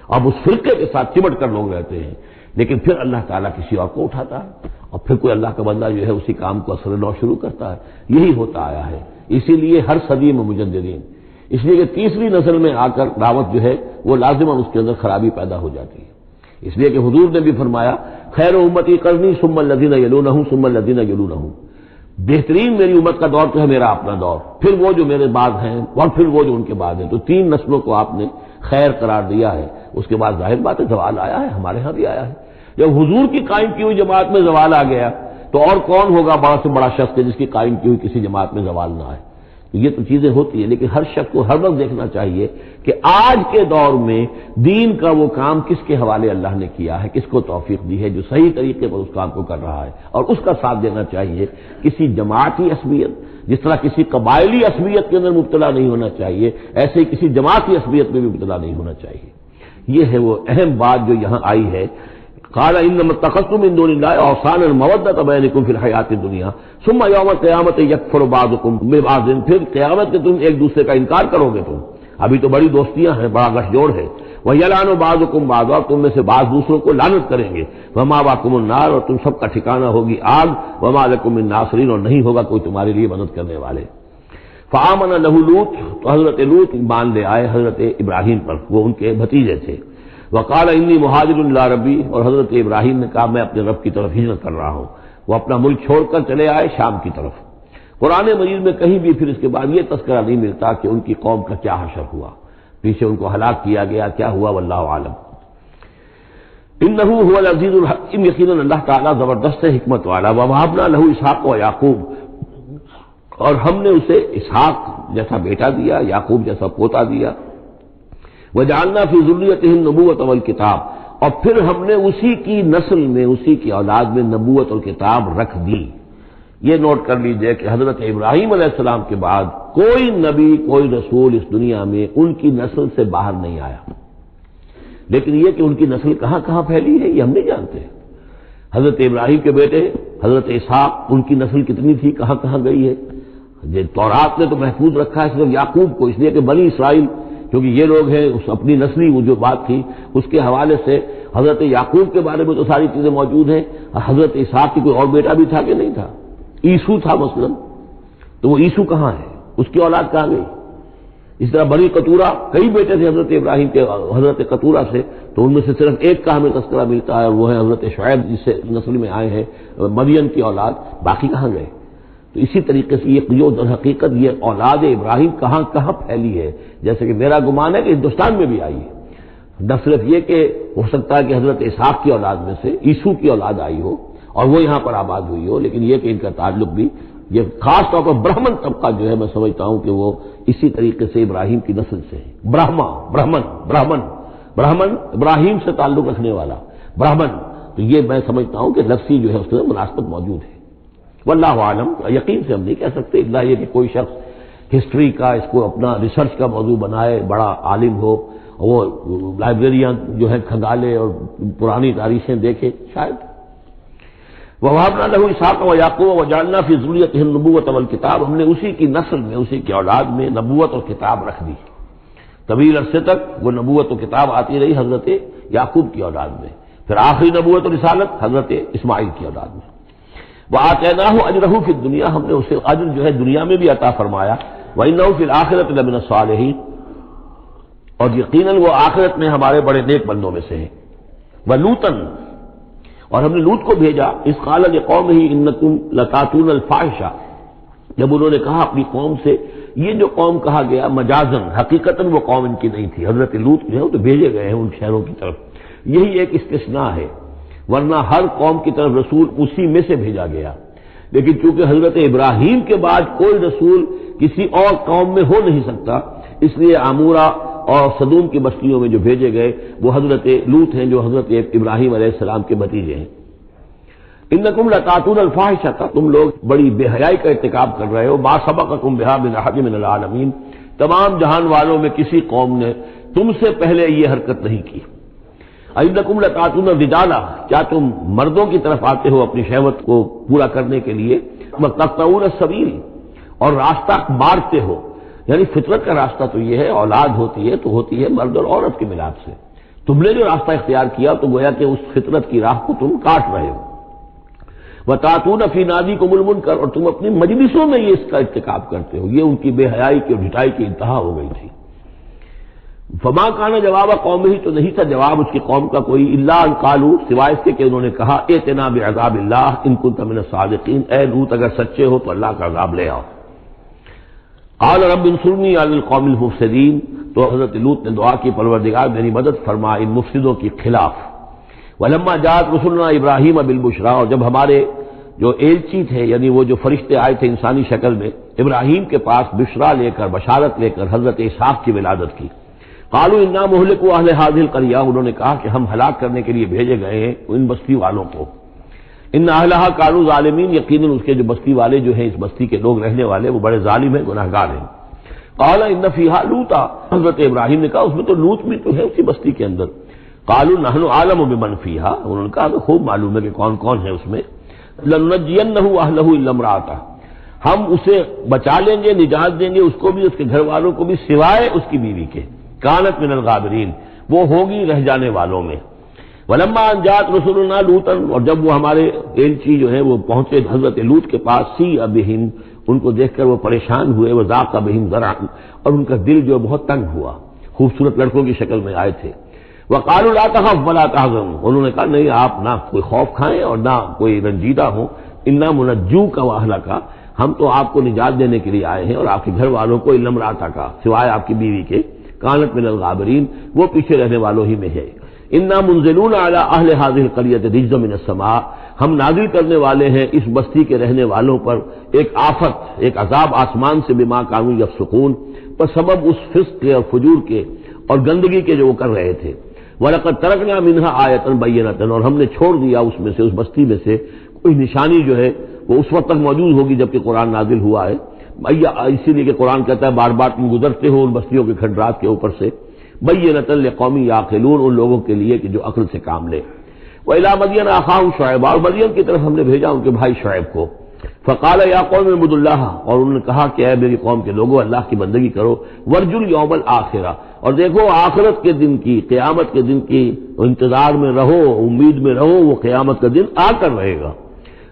[SPEAKER 1] اب اس فرقے کے ساتھ چمٹ کر لوگ رہتے ہیں، لیکن پھر اللہ تعالیٰ کسی اور کو اٹھاتا ہے اور پھر کوئی اللہ کا بندہ جو ہے اسی کام کو اثر نو شروع کرتا ہے. یہی ہوتا آیا ہے. اسی لیے ہر صدی میں مجددین، اس لیے کہ تیسری نسل میں آ کر دعوت جو ہے وہ لازماً اس کے اندر خرابی پیدا ہو جاتی ہے. اس لیے کہ حضور نے بھی فرمایا خیر امتی قرنی ثم الذین یلونہم ثم الذین یلونہم، بہترین میری امت کا دور تو ہے میرا اپنا دور، پھر وہ جو میرے بعد ہیں اور پھر وہ جو ان کے بعد ہیں. تو 3 نسلوں کو آپ نے خیر قرار دیا ہے. اس کے بعد ظاہر بات ہے زوال آیا ہے، ہمارے ہاں بھی آیا ہے. جب حضور کی قائم کی ہوئی جماعت میں زوال آ گیا تو اور کون ہوگا بڑا سے بڑا شخص جس کی قائم کی ہوئی کسی جماعت میں زوال نہ آئے. یہ تو چیزیں ہوتی ہیں، لیکن ہر شخص کو ہر وقت دیکھنا چاہیے کہ آج کے دور میں دین کا وہ کام کس کے حوالے اللہ نے کیا ہے، کس کو توفیق دی ہے جو صحیح طریقے پر اس کام کو کر رہا ہے، اور اس کا ساتھ دینا چاہیے. کسی جماعتی عصبیت، جس طرح کسی قبائلی عصبیت کے اندر مبتلا نہیں ہونا چاہیے، ایسے ہی کسی جماعتی عصبیت میں بھی مبتلا نہیں ہونا چاہیے. یہ ہے وہ اہم بات جو یہاں آئی ہے. قال انما اتخذتم من دون الله اوثانا المودۃ بینکم فی الحیات الدنیا ثم یوم القیامۃ یکفر بعضکم ببعض. پھر قیامت کے تم ایک دوسرے کا انکار کرو گے. تم ابھی تو بڑی دوستیاں ہیں، بڑا گٹھ جوڑ ہے. ویلعن بعضکم بعضا، تم میں سے بعض دوسروں کو لعنت کریں گے. ومأواکم النار، اور تم سب کا ٹھکانہ ہوگی آگ. وما لکم من ناصرین، اور نہیں ہوگا کوئی تمہارے لیے مدد کرنے والے. فآمن له لوط، تو حضرت لوط ایمان لے آئے حضرت ابراہیم پر، وہ ان کے بھتیجے تھے. وقال انی مہاجر الی ربی، اور حضرت ابراہیم نے کہا میں اپنے رب کی طرف ہجرت کر رہا ہوں. وہ اپنا ملک چھوڑ کر چلے آئے شام کی طرف. قرآن مجید میں کہیں بھی پھر اس کے بعد یہ تذکرہ نہیں ملتا کہ ان کی قوم کا کیا حشر ہوا، پیچھے ان کو ہلاک کیا گیا، کیا ہوا واللہ عالم. انہ هو العزیز الحکیم، یقیناً اللہ تعالیٰ زبردست حکمت والا. ووهبنا له اسحاق و یعقوب، اور ہم نے اسے اسحاق جیسا بیٹا دیا، یعقوب جیسا پوتا دیا. وجعلنا فی ذریتہ النبوۃ والکتاب، اور پھر ہم نے اسی کی نسل میں، اسی کی اولاد میں نبوت اور کتاب رکھ دی. یہ نوٹ کر لیجئے کہ حضرت ابراہیم علیہ السلام کے بعد کوئی نبی، کوئی رسول اس دنیا میں ان کی نسل سے باہر نہیں آیا. لیکن یہ کہ ان کی نسل کہاں کہاں پھیلی ہے یہ ہم نہیں جانتے. حضرت ابراہیم کے بیٹے حضرت اسحاق، ان کی نسل کتنی تھی، کہاں کہاں گئی ہے. تورات نے تو محفوظ رکھا ہے صرف یعقوب کو، اس لیے کہ بنی اسرائیل کیونکہ یہ لوگ ہیں، اس اپنی نسلی وہ جو بات تھی اس کے حوالے سے حضرت یعقوب کے بارے میں تو ساری چیزیں موجود ہیں. حضرت اسحاق کی کوئی اور بیٹا بھی تھا کہ نہیں تھا؟ عیسو تھا مثلا، تو وہ عیسو کہاں ہے، اس کی اولاد کہاں گئی؟ اس طرح بنی قطورہ، کئی بیٹے تھے حضرت ابراہیم کے حضرت قطورہ سے، تو ان میں سے صرف ایک کا ہمیں تذکرہ ملتا ہے اور وہ ہے حضرت شعیب جس سے نسل میں آئے ہیں مدین کی اولاد. باقی کہاں گئے؟ تو اسی طریقے سے یہ در حقیقت یہ اولاد ابراہیم کہاں کہاں پھیلی ہے. جیسے کہ میرا گمان ہے کہ ہندوستان میں بھی آئی ہے. نہ صرف یہ کہ ہو سکتا ہے کہ حضرت اسحاق کی اولاد میں سے عیسو کی اولاد آئی ہو اور وہ یہاں پر آباد ہوئی ہو، لیکن یہ کہ ان کا تعلق بھی یہ خاص طور پر برہمن طبقہ جو ہے میں سمجھتا ہوں کہ وہ اسی طریقے سے ابراہیم کی نسل سے ہے. برہمن ابراہیم سے تعلق رکھنے والا برہمن، تو یہ میں سمجھتا ہوں کہ لفظی جو ہے اس میں مناسبت موجود ہے. واللہ عالم، یقین سے ہم نہیں کہہ سکتے الا یہ کہ کوئی شخص ہسٹری کا اس کو اپنا ریسرچ کا موضوع بنائے، بڑا عالم ہو، وہ لائبریریاں جو ہیں کھنگالے اور پرانی تاریخیں دیکھے شاید. وَوَهَبْنَا لَهُ إِسْحَاقَ وَيَعْقُوبَ وَجَعَلْنَا فِي ذُرِّيَّتِهِ النُّبُوَّةَ وَالْكِتَابَ، ہم نے اسی کی نسل میں، اسی کی اولاد میں نبوت اور کتاب رکھ دی. طویل عرصے تک وہ نبوت و کتاب آتی رہی حضرت یعقوب کی اولاد میں، پھر آخری نبوت و رسالت حضرت اسماعیل کی اولاد میں. وَآتَيْنَاهُ أَجْرَهُ فِي الدُّنْيَا، ہم نے اسے اجر جو ہے دنیا میں بھی عطا فرمایا. وَإِنَّهُ فِي الْآخِرَةِ لَمِنَ الصَّالِحِينَ، اور یقیناً وہ آخرت میں ہمارے بڑے نیک بندوں میں سے ہیں. وَلُوطًا، اور ہم نے لوط کو بھیجا. اذ قال لقومه انکم لتاتون الفاحشہ، جب انہوں نے کہا اپنی قوم سے، یہ جو قوم کہا گیا مجازن، حقیقتاً وہ قوم ان کی نہیں تھی. حضرت لوط جو ہے وہ تو بھیجے گئے ہیں ان شہروں کی طرف، یہی ایک استثناء ہے، ورنہ ہر قوم کی طرف رسول اسی میں سے بھیجا گیا. لیکن چونکہ حضرت ابراہیم کے بعد کوئی رسول کسی اور قوم میں ہو نہیں سکتا، اس لیے عمورہ اور صدوم کی بستیوں میں جو بھیجے گئے وہ حضرت لوط ہیں، جو حضرت ابراہیم علیہ السلام کے بھتیجے ہیں. انکم لتاتون الفاحشہ، تم لوگ بڑی بے حیائی کا ارتکاب کر رہے ہو. ما سبقکم بہا من احد من العالمین، تمام جہان والوں میں کسی قوم نے تم سے پہلے یہ حرکت نہیں کی. انکم لتاتون الرجال، کیا تم مردوں کی طرف آتے ہو اپنی شہوت کو پورا کرنے کے لیے. وتقطعون السبیل، اور راستہ مارتے ہو. یعنی فطرت کا راستہ تو یہ ہے، اولاد ہوتی ہے تو ہوتی ہے مرد اور عورت کے ملاپ سے. تم نے جو راستہ اختیار کیا تو گویا کہ اس فطرت کی راہ کو تم کاٹ رہے ہو. وَتَأْتُونَ فِي نَادِيكُمُ الْمُنكَرَ، اور تم اپنی مجلسوں میں یہ اس کا ارتکاب کرتے ہو. یہ ان کی بے حیائی کی اور ڈھٹائی کی انتہا ہو گئی تھی. فما کان جواب قومہ، تو نہیں تھا جواب اس کی قوم کا کوئی، الا ان قالوا، سوائے اس کے کہ انہوں نے کہا ائتنا بعذاب اللہ ان کنت من الصادقین، اے لوط اگر سچے ہو تو اللہ کا عذاب لے آؤ. قال رب انصرنی علی القوم المفسدین، تو حضرت لوط نے دعا کی پروردگار میری مدد فرما ان مفسدوں کے خلاف. ولما جاءت رسلنا ابراہیم بالبشریٰ، اور جب ہمارے جو ایلچی تھے، یعنی وہ جو فرشتے آئے تھے انسانی شکل میں ابراہیم کے پاس بشرا لے کر، بشارت لے کر حضرت اسحاق کی ولادت کی. قالوا انا مہلکو اہل هذه القریہ، انہوں نے کہا کہ ہم ہلاک کرنے کے لیے بھیجے گئے ہیں ان بستی والوں کو. ان اہلھا کانوا ظالمین، یقیناً اس کے جو بستی والے جو ہیں، اس بستی کے لوگ رہنے والے، وہ بڑے ظالم ہیں، گناہگار ہیں. قال ان فیھا لوطا، حضرت ابراہیم نے کہا اس میں تو لوط بھی تو ہے اسی بستی کے اندر. قالوا نحن اعلم بمن فیھا، انہوں نے کہا تو خوب معلوم ہے کہ کون کون ہے اس میں. لننجینہ اہلہ الا امرأتہ، ہم اسے بچا لیں گے، نجات دیں گے، اس کو بھی، اس کے گھر والوں کو بھی، سوائے اس کی بیوی کے. کانت من الغابرین، وہ ہوگی رہ جانے والوں میں. ولما ان جاءت رسلنا لوطا، اور جب وہ ہمارے ایلچی جو ہے وہ پہنچے حضرت لوط کے پاس، سیء بہم، ان کو دیکھ کر وہ پریشان ہوئے. وضاق بہم ذرعا، اور ان کا دل جو بہت تنگ ہوا. خوبصورت لڑکوں کی شکل میں آئے تھے. وقالوا لا تخف ولا تحزن، انہوں نے کہا نہیں آپ نہ کوئی خوف کھائیں اور نہ کوئی رنجیدہ ہوں. انا منجوک واہلک، ہم تو آپ کو نجات دینے کے لیے آئے ہیں اور آپ کے گھر والوں کو، الا امرأتک، سوائے آپ کی بیوی کے. کانت من الغابرین، وہ پیچھے رہنے والوں ہی میں ہے. انا منزلون علی اہل هذه القریۃ رجزا من السماء، ہم نازل کرنے والے ہیں اس بستی کے رہنے والوں پر ایک آفت، ایک عذاب آسمان سے، بما کانوا یفسقون، پر سبب اس فسق کے اور فجور کے اور گندگی کے جو وہ کر رہے تھے. وَلَقَدْ تَرَكْنَا مِنْهَا آیَةً بَيِّنَةً، اور ہم نے چھوڑ دیا اس میں سے، اس بستی میں سے کوئی نشانی جو ہے وہ اس وقت تک موجود ہوگی جب کہ قرآن نازل ہوا ہے. اسی لیے کہ قرآن کہتا ہے بار بار تم گزرتے ہو ان بستیوں کے کھنڈرات کے اوپر سے. بَيِّنَةً لِقَوْمٍ يَعْقِلُونَ، ان لوگوں کے لیے کہ جو عقل سے کام لے. وَإِلَىٰ مَدْيَنَ أَخَاهُمْ شُعَيْبًا، اور مدین کی طرف ہم نے بھیجا ان کے بھائی شعیب کو. فقال یا قوم اعبدوا اللہ، اور انہوں نے کہا کہ اے میری قوم کے لوگوں اللہ کی بندگی کرو. وارجوا الیوم الآخرہ، اور دیکھو آخرت کے دن کی، قیامت کے دن کی انتظار میں رہو، امید میں رہو، وہ قیامت کا دن آ کر رہے گا.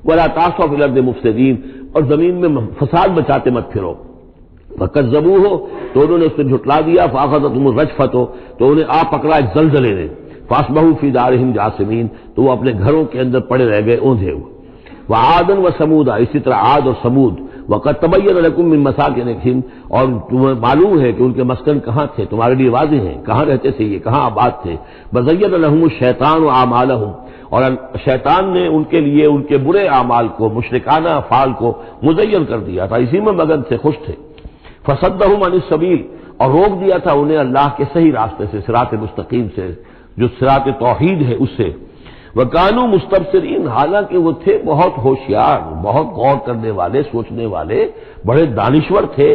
[SPEAKER 1] ولا تعثوا فی الارض مفسدین، اور زمین میں فساد بچاتے مت پھرو. فکذبوہ، تو انہوں نے اس کو جھٹلا دیا. فاخذتہم الرجفۃ، تو انہیں آ پکڑا ایک زلزلے نے. فاصبحوا فی دارہم جاثمین، تو وہ اپنے گھروں کے اندر پڑے رہ گئے اوندھے ہوئے. وعادا وثمود، اسی طرح عاد اور ثمود. وقد تبین لکم من مساکنہم، اور تمہیں معلوم ہے کہ ان کے مسکن کہاں تھے، تمہارے لیے واضح ہیں کہاں رہتے تھے یہ، کہاں آباد تھے. وزین لہم الشیطان اعمالہم، اور شیطان نے ان کے لیے ان کے برے اعمال کو، مشرکانہ افعال کو مزین کر دیا تھا، اسی میں مگن سے خوش تھے. فصدہم عن السبیل، اور روک دیا تھا انہیں اللہ کے صحیح راستے سے، صراط مستقیم سے، جو صراط توحید ہے اس سے. وَكَانُوا مُسْتَبْصِرِينَ، حالانکہ وہ تھے بہت ہوشیار، بہت غور کرنے والے، سوچنے والے، بڑے دانشور تھے.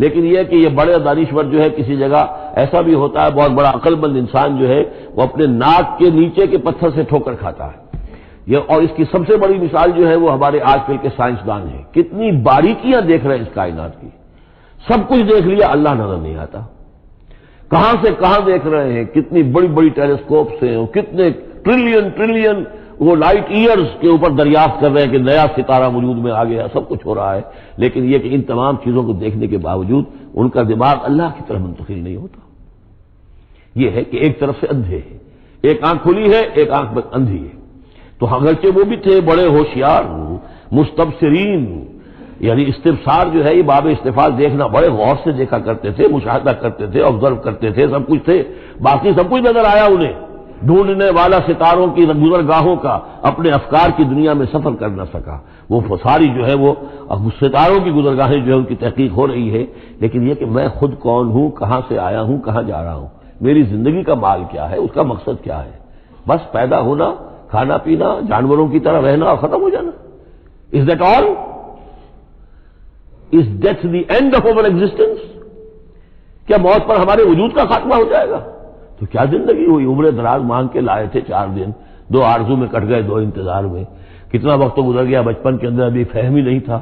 [SPEAKER 1] لیکن یہ کہ یہ بڑے دانشور جو ہے کسی جگہ ایسا بھی ہوتا ہے، بہت بڑا عقل مند انسان جو ہے وہ اپنے ناک کے نیچے کے پتھر سے ٹھوکر کھاتا ہے. اور اس کی سب سے بڑی مثال جو ہے وہ ہمارے آج کل کے سائنسدان ہیں، کتنی باریکیاں دیکھ رہے ہیں اس کائنات کی، سب کچھ دیکھ لیا، اللہ نظر نہیں آتا، کہاں سے کہاں دیکھ رہے ہیں، کتنی بڑی بڑی ٹیلیسکوپس ہیں، اور کتنے ٹریلین وہ لائٹ ایئرز کے اوپر دریافت کر رہے ہیں کہ نیا ستارہ وجود میں آ گیا، سب کچھ ہو رہا ہے، لیکن یہ کہ ان تمام چیزوں کو دیکھنے کے باوجود ان کا دماغ اللہ کی طرف منتقل نہیں ہوتا۔ یہ ہے کہ ایک طرف سے اندھے ہیں، ایک آنکھ کھلی ہے، ایک آنکھ اندھی ہے، تو اگرچہ وہ بھی تھے بڑے ہوشیار مستبصرین، یعنی استبصار جو ہے یہ باب استفاد دیکھنا، بڑے غور سے دیکھا کرتے تھے، مشاہدہ کرتے تھے، آبزرو کرتے تھے، سب کچھ تھے، باقی سب کچھ نظر آیا انہیں، ڈھونڈنے والا ستاروں کی گزرگاہوں کا اپنے افکار کی دنیا میں سفر کر نہ سکا، وہ ساری جو ہے وہ ستاروں کی گزرگاہیں جو ہے ان کی تحقیق ہو رہی ہے، لیکن یہ کہ میں خود کون ہوں، کہاں سے آیا ہوں، کہاں جا رہا ہوں، میری زندگی کا مال کیا ہے، اس کا مقصد کیا ہے، بس پیدا ہونا، کھانا پینا، جانوروں کی طرح رہنا اور ختم ہو جانا۔ Is that all? Is death the end of our existence? کیا موت پر ہمارے وجود کا خاتمہ ہو جائے گا؟ تو کیا زندگی ہوئی، عمر دراز مانگ کے لائے تھے 4 دن، 2 آرزو میں کٹ گئے، 2 انتظار میں، کتنا وقت تو گزر گیا، بچپن کے اندر ابھی فہم ہی نہیں تھا،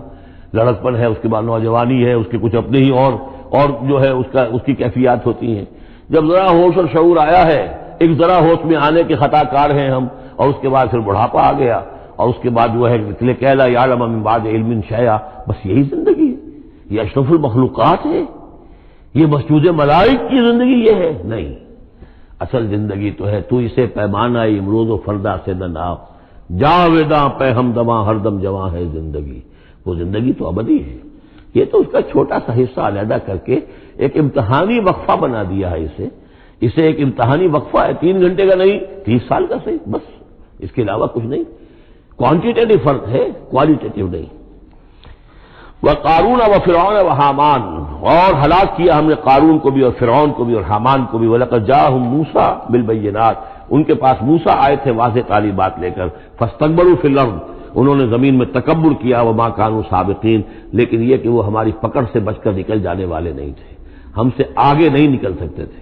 [SPEAKER 1] لڑکپن ہے، اس کے بعد نوجوانی ہے، اس کے کچھ اپنے ہی اور جو ہے اس کی کیفیات ہوتی ہیں، جب ذرا ہوش اور شعور آیا ہے، ایک ذرا ہوش میں آنے کے خطا کار ہیں ہم، اور اس کے بعد پھر بڑھاپا آ گیا، اور اس کے بعد جو ہے کہلا یعلم من بعد علم شیئا، بس یہی زندگی ہے، یہ اشرف المخلوقات ہے، یہ مسجود ملائک کی زندگی یہ ہے؟ نہیں، اصل زندگی تو ہے تو اسے پیمانہ امروز و فردا سے نہ ناپ، جاویداں پہ ہمدماں ہر دم جواں ہے زندگی، وہ زندگی تو ابدی ہے، یہ تو اس کا چھوٹا سا حصہ علیحدہ کر کے ایک امتحانی وقفہ بنا دیا ہے، اسے ایک امتحانی وقفہ ہے، 3 گھنٹے کا نہیں، 30 سال کا صحیح، بس اس کے علاوہ کچھ نہیں، کوانٹیٹیو فرق ہے، کوالیٹیٹیو نہیں۔ وَقَارُونَ وَفِرْعَوْنَ وَحَامَانَ، اور ہلاک کیا ہم نے قارون کو بھی اور فرعون کو بھی اور حامان کو بھی، وَلَقَدْ جَاءَهُم مُوسَىٰ بِالْبَيِّنَاتِ، ان کے پاس موسیٰ آئے تھے واضح تعلیمات لے کر، فَاسْتَكْبَرُوا فِي الْأَرْضِ، انہوں نے زمین میں تکبر کیا، وَمَا كَانُوا سَابِقِينَ، لیکن یہ کہ وہ ہماری پکڑ سے بچ کر نکل جانے والے نہیں تھے، ہم سے آگے نہیں نکل سکتے تھے،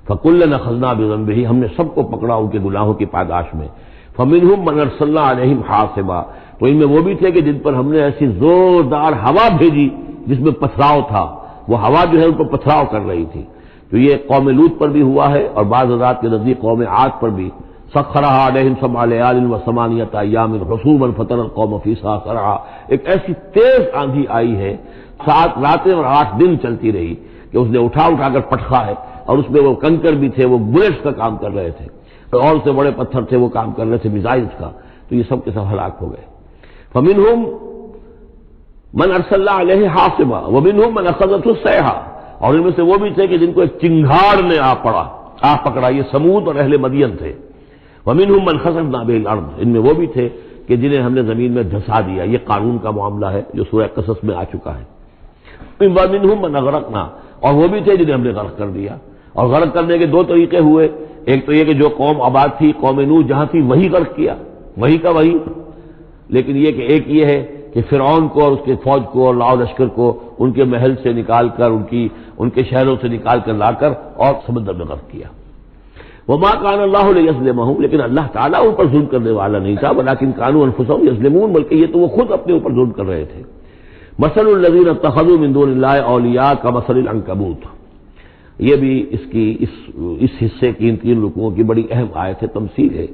[SPEAKER 1] فَكُلًّا أَخَذْنَا بِذَنبِهِ، ہم نے سب کو پکڑا ان کے گناہوں کی پاداش میں، فَمِنْهُم مَّنْ أَرْسَلْنَا عَلَيْهِمْ حَاصِبًا، تو ان میں وہ بھی تھے کہ جن پر ہم نے ایسی زوردار ہوا بھیجی جس میں پتھراؤ تھا، وہ ہوا جو ہے ان پر پتھراؤ کر رہی تھی، تو یہ قوم لوط پر بھی ہوا ہے، اور بعض حضرات کے نزدیک قوم عاد پر بھی، سخرها علیہم 7 لیال و8 ایام حسوما فترى القوم فیہا صرعا، ایک ایسی تیز آندھی آئی ہے، 7 راتیں اور 8 دن چلتی رہی کہ اس نے اٹھا کر پٹخا ہے، اور اس میں وہ کنکر بھی تھے، وہ بلٹس کا کام کر رہے تھے، اور سے بڑے پتھر تھے وہ کام کر رہے تھے میزائلز کا، تو یہ سب کے سب ہلاک ہو گئے۔ فمنہم من ارسلنا علیہ حاصبا ومنہم من اخذته الصیحہ، اور ان میں سے وہ بھی تھے کہ جن کو ایک چنگھاڑ نے آ پکڑا، یہ سمود اور اہل مدین تھے۔ ومنہم من خسفنا به الارض، ان میں وہ بھی تھے کہ جنہیں ہم نے زمین میں دھسا دیا، یہ قارون کا معاملہ ہے جو سورہ قصص میں آ چکا ہے۔ ومنہم من اغرقنا، اور وہ بھی تھے جنہیں ہم نے غرق کر دیا، اور غرق کرنے کے 2 طریقے ہوئے، ایک تو یہ کہ جو قوم آباد تھی، قوم نوح جہاں تھی وہی غرق کیا، وہی کا وہی، لیکن یہ کہ ایک یہ ہے کہ فرعون کو اور اس کے فوج کو اور لاؤ لشکر کو ان کے محل سے نکال کر، ان کے شہروں سے نکال کر لا کر اور سمندر میں غرق کیا۔ وما كان الله ليظلمهم، لیکن اللہ تعالیٰ ان پر ظلم کرنے والا نہیں تھا، ولكن كانوا انفسهم يظلمون، بلکہ یہ تو وہ خود اپنے اوپر ظلم کر رہے تھے۔ مثل الذين اتخذوا من دون الله اولیاء كمثل العنكبوت، یہ بھی اس حصے کی ان 3 رکوعوں کی بڑی اہم آیت ہے، تمثیل ہے،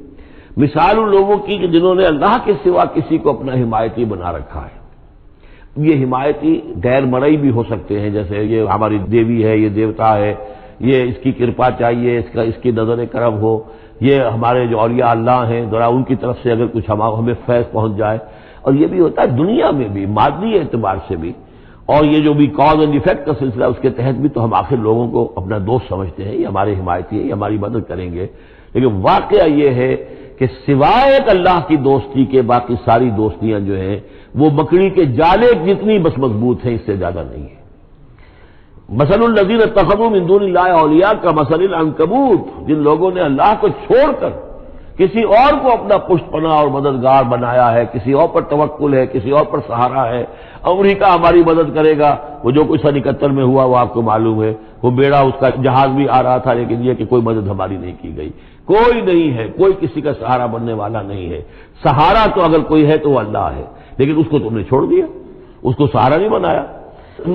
[SPEAKER 1] مثال ان لوگوں کی کہ جنہوں نے اللہ کے سوا کسی کو اپنا حمایتی بنا رکھا ہے۔ یہ حمایتی غیر مرئی بھی ہو سکتے ہیں، جیسے یہ ہماری دیوی ہے، یہ دیوتا ہے، یہ اس کی کرپا چاہیے، اس کی نظر کرم ہو، یہ ہمارے جو اولیاء اللہ ہیں ذرا ان کی طرف سے اگر کچھ ہمیں فیض پہنچ جائے، اور یہ بھی ہوتا ہے دنیا میں بھی، مادی اعتبار سے بھی، اور یہ جو بھی کاز اینڈ ایفیکٹ کا سلسلہ اس کے تحت بھی تو ہم آخر لوگوں کو اپنا دوست سمجھتے ہیں، یہ ہمارے حمایتی ہے، یہ ہماری مدد کریں گے، لیکن واقعہ یہ ہے کہ سوائے ایک اللہ کی دوستی کے باقی ساری دوستیاں جو ہیں وہ مکڑی کے جالے جتنی بس مضبوط ہیں، اس سے زیادہ نہیں ہے۔ مثل الذین اتخذوا من دون اللہ اولیاء کمثل العنکبوت، جن لوگوں نے اللہ کو چھوڑ کر کسی اور کو اپنا پشت پناہ اور مددگار بنایا ہے، کسی اور پر توکل ہے، کسی اور پر سہارا ہے۔ امریکہ ہماری مدد کرے گا، وہ جو کچھ 71 میں ہوا وہ آپ کو معلوم ہے، وہ بیڑا اس کا جہاز بھی آ رہا تھا، لیکن یہ کہ کوئی مدد ہماری نہیں کی گئی۔ کوئی نہیں ہے، کوئی کسی کا سہارا بننے والا نہیں ہے۔ سہارا تو اگر کوئی ہے تو وہ اللہ ہے، لیکن اس کو تم نے چھوڑ دیا، اس کو سہارا نہیں بنایا۔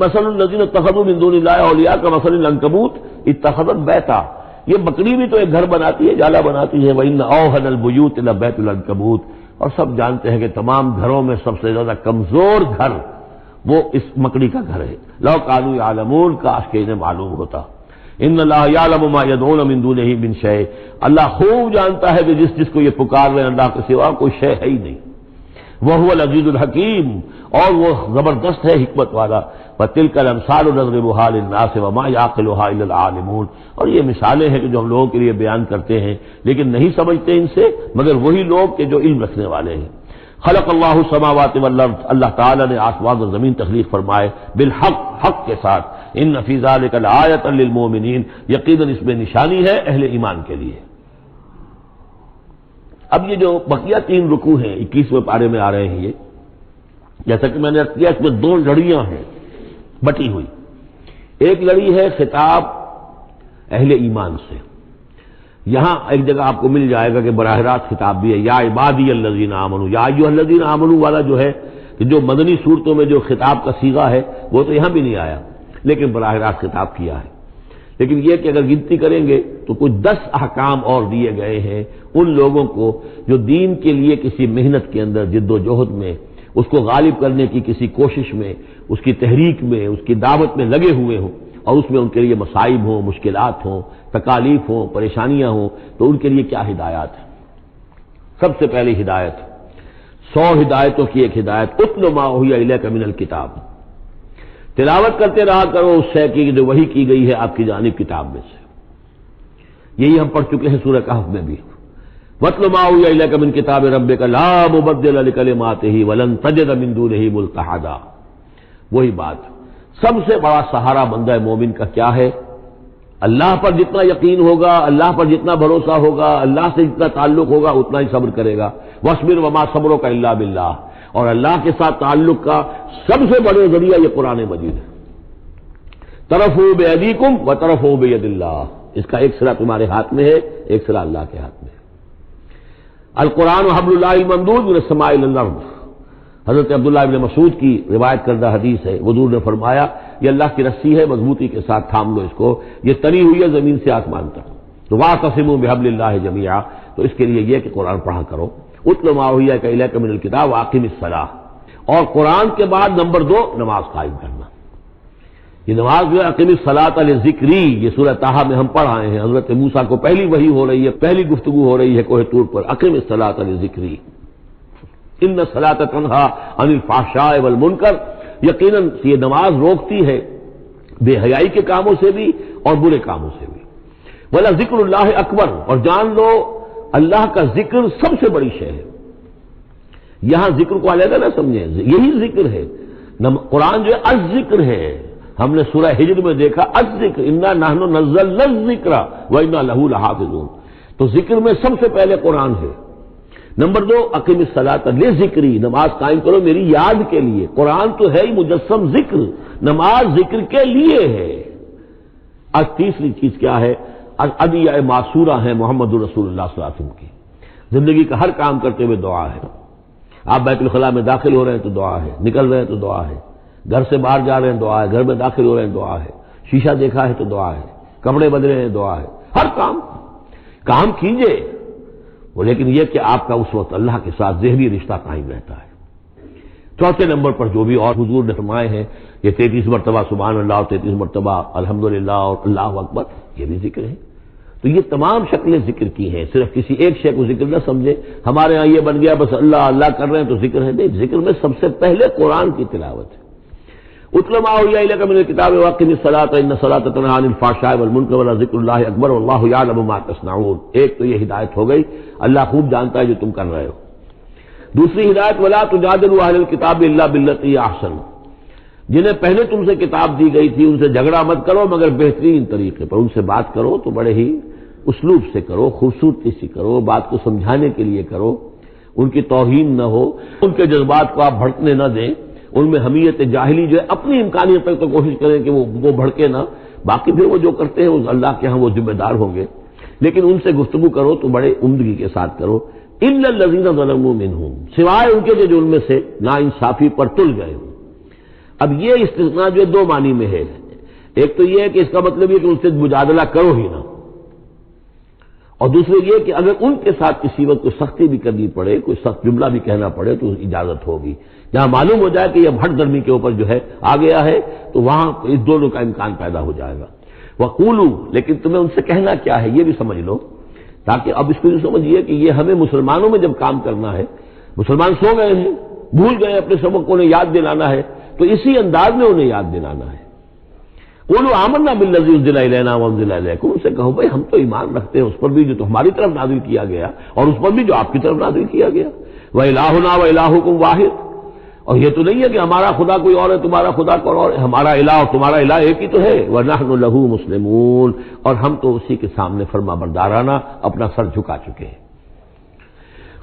[SPEAKER 1] مثل الذین اتخذوا من دون اللہ اولیاء کمثل العنکبوت اتخذت بیتا، یہ بکری بھی تو ایک گھر بناتی ہے، جالا بناتی ہے۔ وَإِنَّ أَوْهَنَ الْبُيُوتِ لَبَيْتُ الْعَنكَبُوتِ، اور سب جانتے ہیں کہ تمام گھروں میں سب سے زیادہ کمزور گھر وہ اس مکڑی کا گھر ہے۔ لَوْ كَانُوا يَعْلَمُونَ، کاش کہ انہیں معلوم ہوتا۔ ان اللہ یعلم ما یدعون من دونہ من شیء، اللہ خوب جانتا ہے کہ جس کو یہ پکار رہے ہیں اللہ کے سوا کوئی شے ہے ہی نہیں۔ وَهُوَ الْعَزِيزُ الْحَكِيمُ، اور وہ زبردست ہے حکمت والا۔ وَتِلْكَ الْأَمْثَالُ نَضْرِبُهَا لِلنَّاسِ وَمَا يَعْقِلُهَا إِلَّا الْعَالِمُونَ، اور یہ مثالیں ہیں کہ جو ہم لوگوں کے لیے بیان کرتے ہیں لیکن نہیں سمجھتے ان سے مگر وہی لوگ کہ جو علم رکھنے والے ہیں۔ خلق اللہ السماوات والارض، اللہ تعالیٰ نے آسمان و زمین تخلیق فرمائے بالحق، حق کے ساتھ۔ ان فی ذلک لآیۃ للمؤمنین، یقیناً اس میں نشانی ہے اہل ایمان کے لیے۔ اب یہ جو بقیہ 3 رکوع ہیں 21ویں پارے میں آ رہے ہیں، یہ جیسا کہ میں نے کیا اس میں 2 لڑیاں ہیں بٹی ہوئی۔ ایک لڑی ہے خطاب اہل ایمان سے، یہاں ایک جگہ آپ کو مل جائے گا کہ براہ راست خطاب بھی ہے، یا عبادی الذین آمنوا، یا ایھا الذین آمنوا والا جو ہے کہ جو مدنی صورتوں میں جو خطاب کا صیغہ ہے وہ تو یہاں بھی نہیں آیا، لیکن براہ راست خطاب کیا ہے۔ لیکن یہ کہ اگر گنتی کریں گے تو کچھ 10 احکام اور دیے گئے ہیں ان لوگوں کو جو دین کے لیے کسی محنت کے اندر جد و جہد میں، اس کو غالب کرنے کی کسی کوشش میں، اس کی تحریک میں، اس کی دعوت میں لگے ہوئے ہوں، اور اس میں ان کے لیے مصائب ہوں، مشکلات ہوں، تکالیف ہوں، پریشانیاں ہوں، تو ان کے لیے کیا ہدایات ہے۔ سب سے پہلی ہدایت 100 ہدایتوں کی ایک ہدایت، اتل ما اوحی الیک من الکتاب، تلاوت کرتے رہا کرو اس شے کی جو وحی کی گئی ہے آپ کی جانب کتاب میں سے۔ یہی ہم پڑھ چکے ہیں سورہ کہف میں بھی، وَاتْلُ مَا أُوحِیَ إِلَيْكَ مِنْ كِتَابِ رَبِّكَ لَا مُبَدِّلَ لِكَلِمَاتِهِ وَلَن تَجِدَ مِن دُونِهِ مُلْتَحَدًا۔ وہی بات، سب سے بڑا سہارا بندہ مومن کا کیا ہے؟ اللہ پر جتنا یقین ہوگا، اللہ پر جتنا بھروسہ ہوگا، اللہ سے جتنا تعلق ہوگا اتنا ہی صبر کرے گا۔ وَاصْبِرْ وَمَا صَبْرُكَ إِلَّا بِاللَّهِ، اور اللہ کے ساتھ تعلق کا سب سے بڑے ذریعہ یہ قرآن مجید ہے۔ طرفوا بِأَيْدِيكُمْ وَطَرَفُوا بِيَدِ اللَّهِ، اس کا ایک سرا تمہارے ہاتھ میں ہے، ایک سرا اللہ کے ہاتھ میں ہے۔ القرآن حبل اللہ الممدود من السماء إلى الأرض، حضرت عبداللہ ابن مسعود کی روایت کردہ حدیث ہے، حضور نے فرمایا یہ اللہ کی رسی ہے، مضبوطی کے ساتھ تھام لو اس کو، یہ تنی ہوئی ہے زمین سے آسمان تک۔ تو واعتصموا بحبل اللہ جميعا، تو اس کے لیے یہ کہ قرآن پڑھا کرو۔ اتل ما اوحی الیک من الکتاب واقم الصلاۃ، اور قرآن کے بعد نمبر 2 نماز قائم کرنا۔ یہ نماز جو ہے اقیم الصلاۃ لذکری، یہ سورہ طٰہٰ میں ہم پڑھ آئے ہیں، حضرت موسیٰ کو پہلی وحی ہو رہی ہے، پہلی گفتگو ہو رہی ہے کوہ طور پر، اقیم الصلاۃ لذکری ان الصلاۃ تنہیٰ عن الفحشاء والمنکر، یقیناً یہ نماز روکتی ہے بے حیائی کے کاموں سے بھی اور برے کاموں سے بھی۔ وَلَذِکْرُ اللَّہِ اکبر، اور جان لو اللہ کا ذکر سب سے بڑی شے ہے۔ یہاں ذکر کو علیحدہ نہ سمجھیں، یہی ذکر ہے، قرآن جو ہے الذکر ہے۔ ہم نے سورہ ہجر میں دیکھا الذکر، انا نحن نزلنا الذکر وانا لہ لحافظون، تو ذکر میں سب سے پہلے قرآن ہے۔ نمبر 2 اقیم الصلاۃ لذکری، نماز قائم کرو میری یاد کے لیے۔ قرآن تو ہے ہی مجسم ذکر، نماز ذکر کے لیے ہے۔ آج تیسری چیز کیا ہے؟ ادعیہ معصورہ ہیں محمد رسول اللہ صلی اللہ علیہ وسلم کی، زندگی کا ہر کام کرتے ہوئے دعا ہے۔ آپ بیت الخلاء میں داخل ہو رہے ہیں تو دعا ہے، نکل رہے ہیں تو دعا ہے، گھر سے باہر جا رہے ہیں دعا ہے، گھر میں داخل ہو رہے ہیں دعا ہے، شیشہ دیکھا ہے تو دعا ہے، کپڑے بدلے ہیں دعا ہے، ہر کام کیجئے وہ، لیکن یہ کہ آپ کا اس وقت اللہ کے ساتھ ذہنی رشتہ قائم رہتا ہے۔ چوتھے نمبر پر جو بھی اور حضور نے فرمائے ہیں، یہ 33 مرتبہ سبحان اللہ اور 33 مرتبہ الحمدللہ اور اللہ اکبر، یہ بھی ذکر ہے۔ تو یہ تمام شکلیں ذکر کی ہیں، صرف کسی ایک شے کو ذکر نہ سمجھے ہمارے ہاں یہ بن گیا بس اللہ اللہ کر رہے ہیں تو ذکر ہے، نہیں، ذکر میں سب سے پہلے قرآن کی تلاوت ہے۔ اتل ما اوحی الیک من الکتاب واقم الصلاۃ ان الصلاۃ تنہیٰ عن الفحشاء والمنکر ولذکر اللہ اکبر واللہ یعلم ما تصنعون۔ ایک تو یہ ہدایت ہو گئی، اللہ خوب جانتا ہے جو تم کر رہے ہو۔ دوسری ہدایت ولا تجادلوا اہل الکتاب الا باللتی ہی احسن، جنہیں پہلے تم سے کتاب دی گئی تھی ان سے جھگڑا مت کرو مگر بہترین طریقے پر، ان سے بات کرو تو بڑے ہی اسلوب سے کرو، خوبصورتی سے کرو، بات کو سمجھانے کے لیے کرو، ان کی توہین نہ ہو، ان کے جذبات کو آپ بھڑکنے نہ دیں، ان میں حمیت جاہلی جو ہے اپنی امکانیت تک تو کوشش کریں کہ وہ بھڑکے نہ، باقی پھر وہ جو کرتے ہیں وہ اللہ کے ہاں وہ ذمہ دار ہوں گے، لیکن ان سے گفتگو کرو تو بڑے عمدگی کے ساتھ کرو۔ الا الذین ظلموا منہم، سوائے ان کے جو ان میں سے ناانصافی پر تل گئے ہوں۔ اب یہ استثناء جو دو معنی میں ہے، ایک تو یہ ہے کہ اس کا مطلب یہ کہ ان سے مجادلہ کرو ہی نہ، اور دوسرے یہ کہ اگر ان کے ساتھ کسی وقت کوئی سختی بھی کرنی پڑے، کوئی سخت جملہ بھی کہنا پڑے تو اجازت ہوگی، جہاں معلوم ہو جائے کہ یہ ہٹ درمی کے اوپر جو ہے آ گیا ہے تو وہاں اس دونوں کا امکان پیدا ہو جائے گا۔ وقولوا، لیکن تمہیں ان سے کہنا کیا ہے یہ بھی سمجھ لو، تاکہ اب اس کو یہ سمجھیے کہ یہ ہمیں مسلمانوں میں جب کام کرنا ہے، مسلمان سو گئے ہیں، بھول گئے اپنے سبق کو، انہیں یاد دلانا ہے تو اسی انداز میں انہیں یاد دلانا ہے۔ قولوا آمنا بالذی انزل الینا وانزل الیکم، ان سے کہو بھائی ہم تو ایمان رکھتے ہیں اس پر بھی جو ہماری طرف نازل کیا گیا اور اس پر بھی جو آپ کی طرف نازل کیا گیا۔ وَإِلَٰهُنَا وَإِلَٰهُكُمْ وَاحِدٌ، اور یہ تو نہیں ہے کہ ہمارا خدا کوئی اور ہے تمہارا خدا کوئی اور ہے، ہمارا الہ اور تمہارا الہ ایک ہی تو ہے۔ وَنَحْنُ لَهُ مُسْلِمُونَ، اور ہم تو اسی کے سامنے فرما بردارانہ اپنا سر جھکا چکے ہیں۔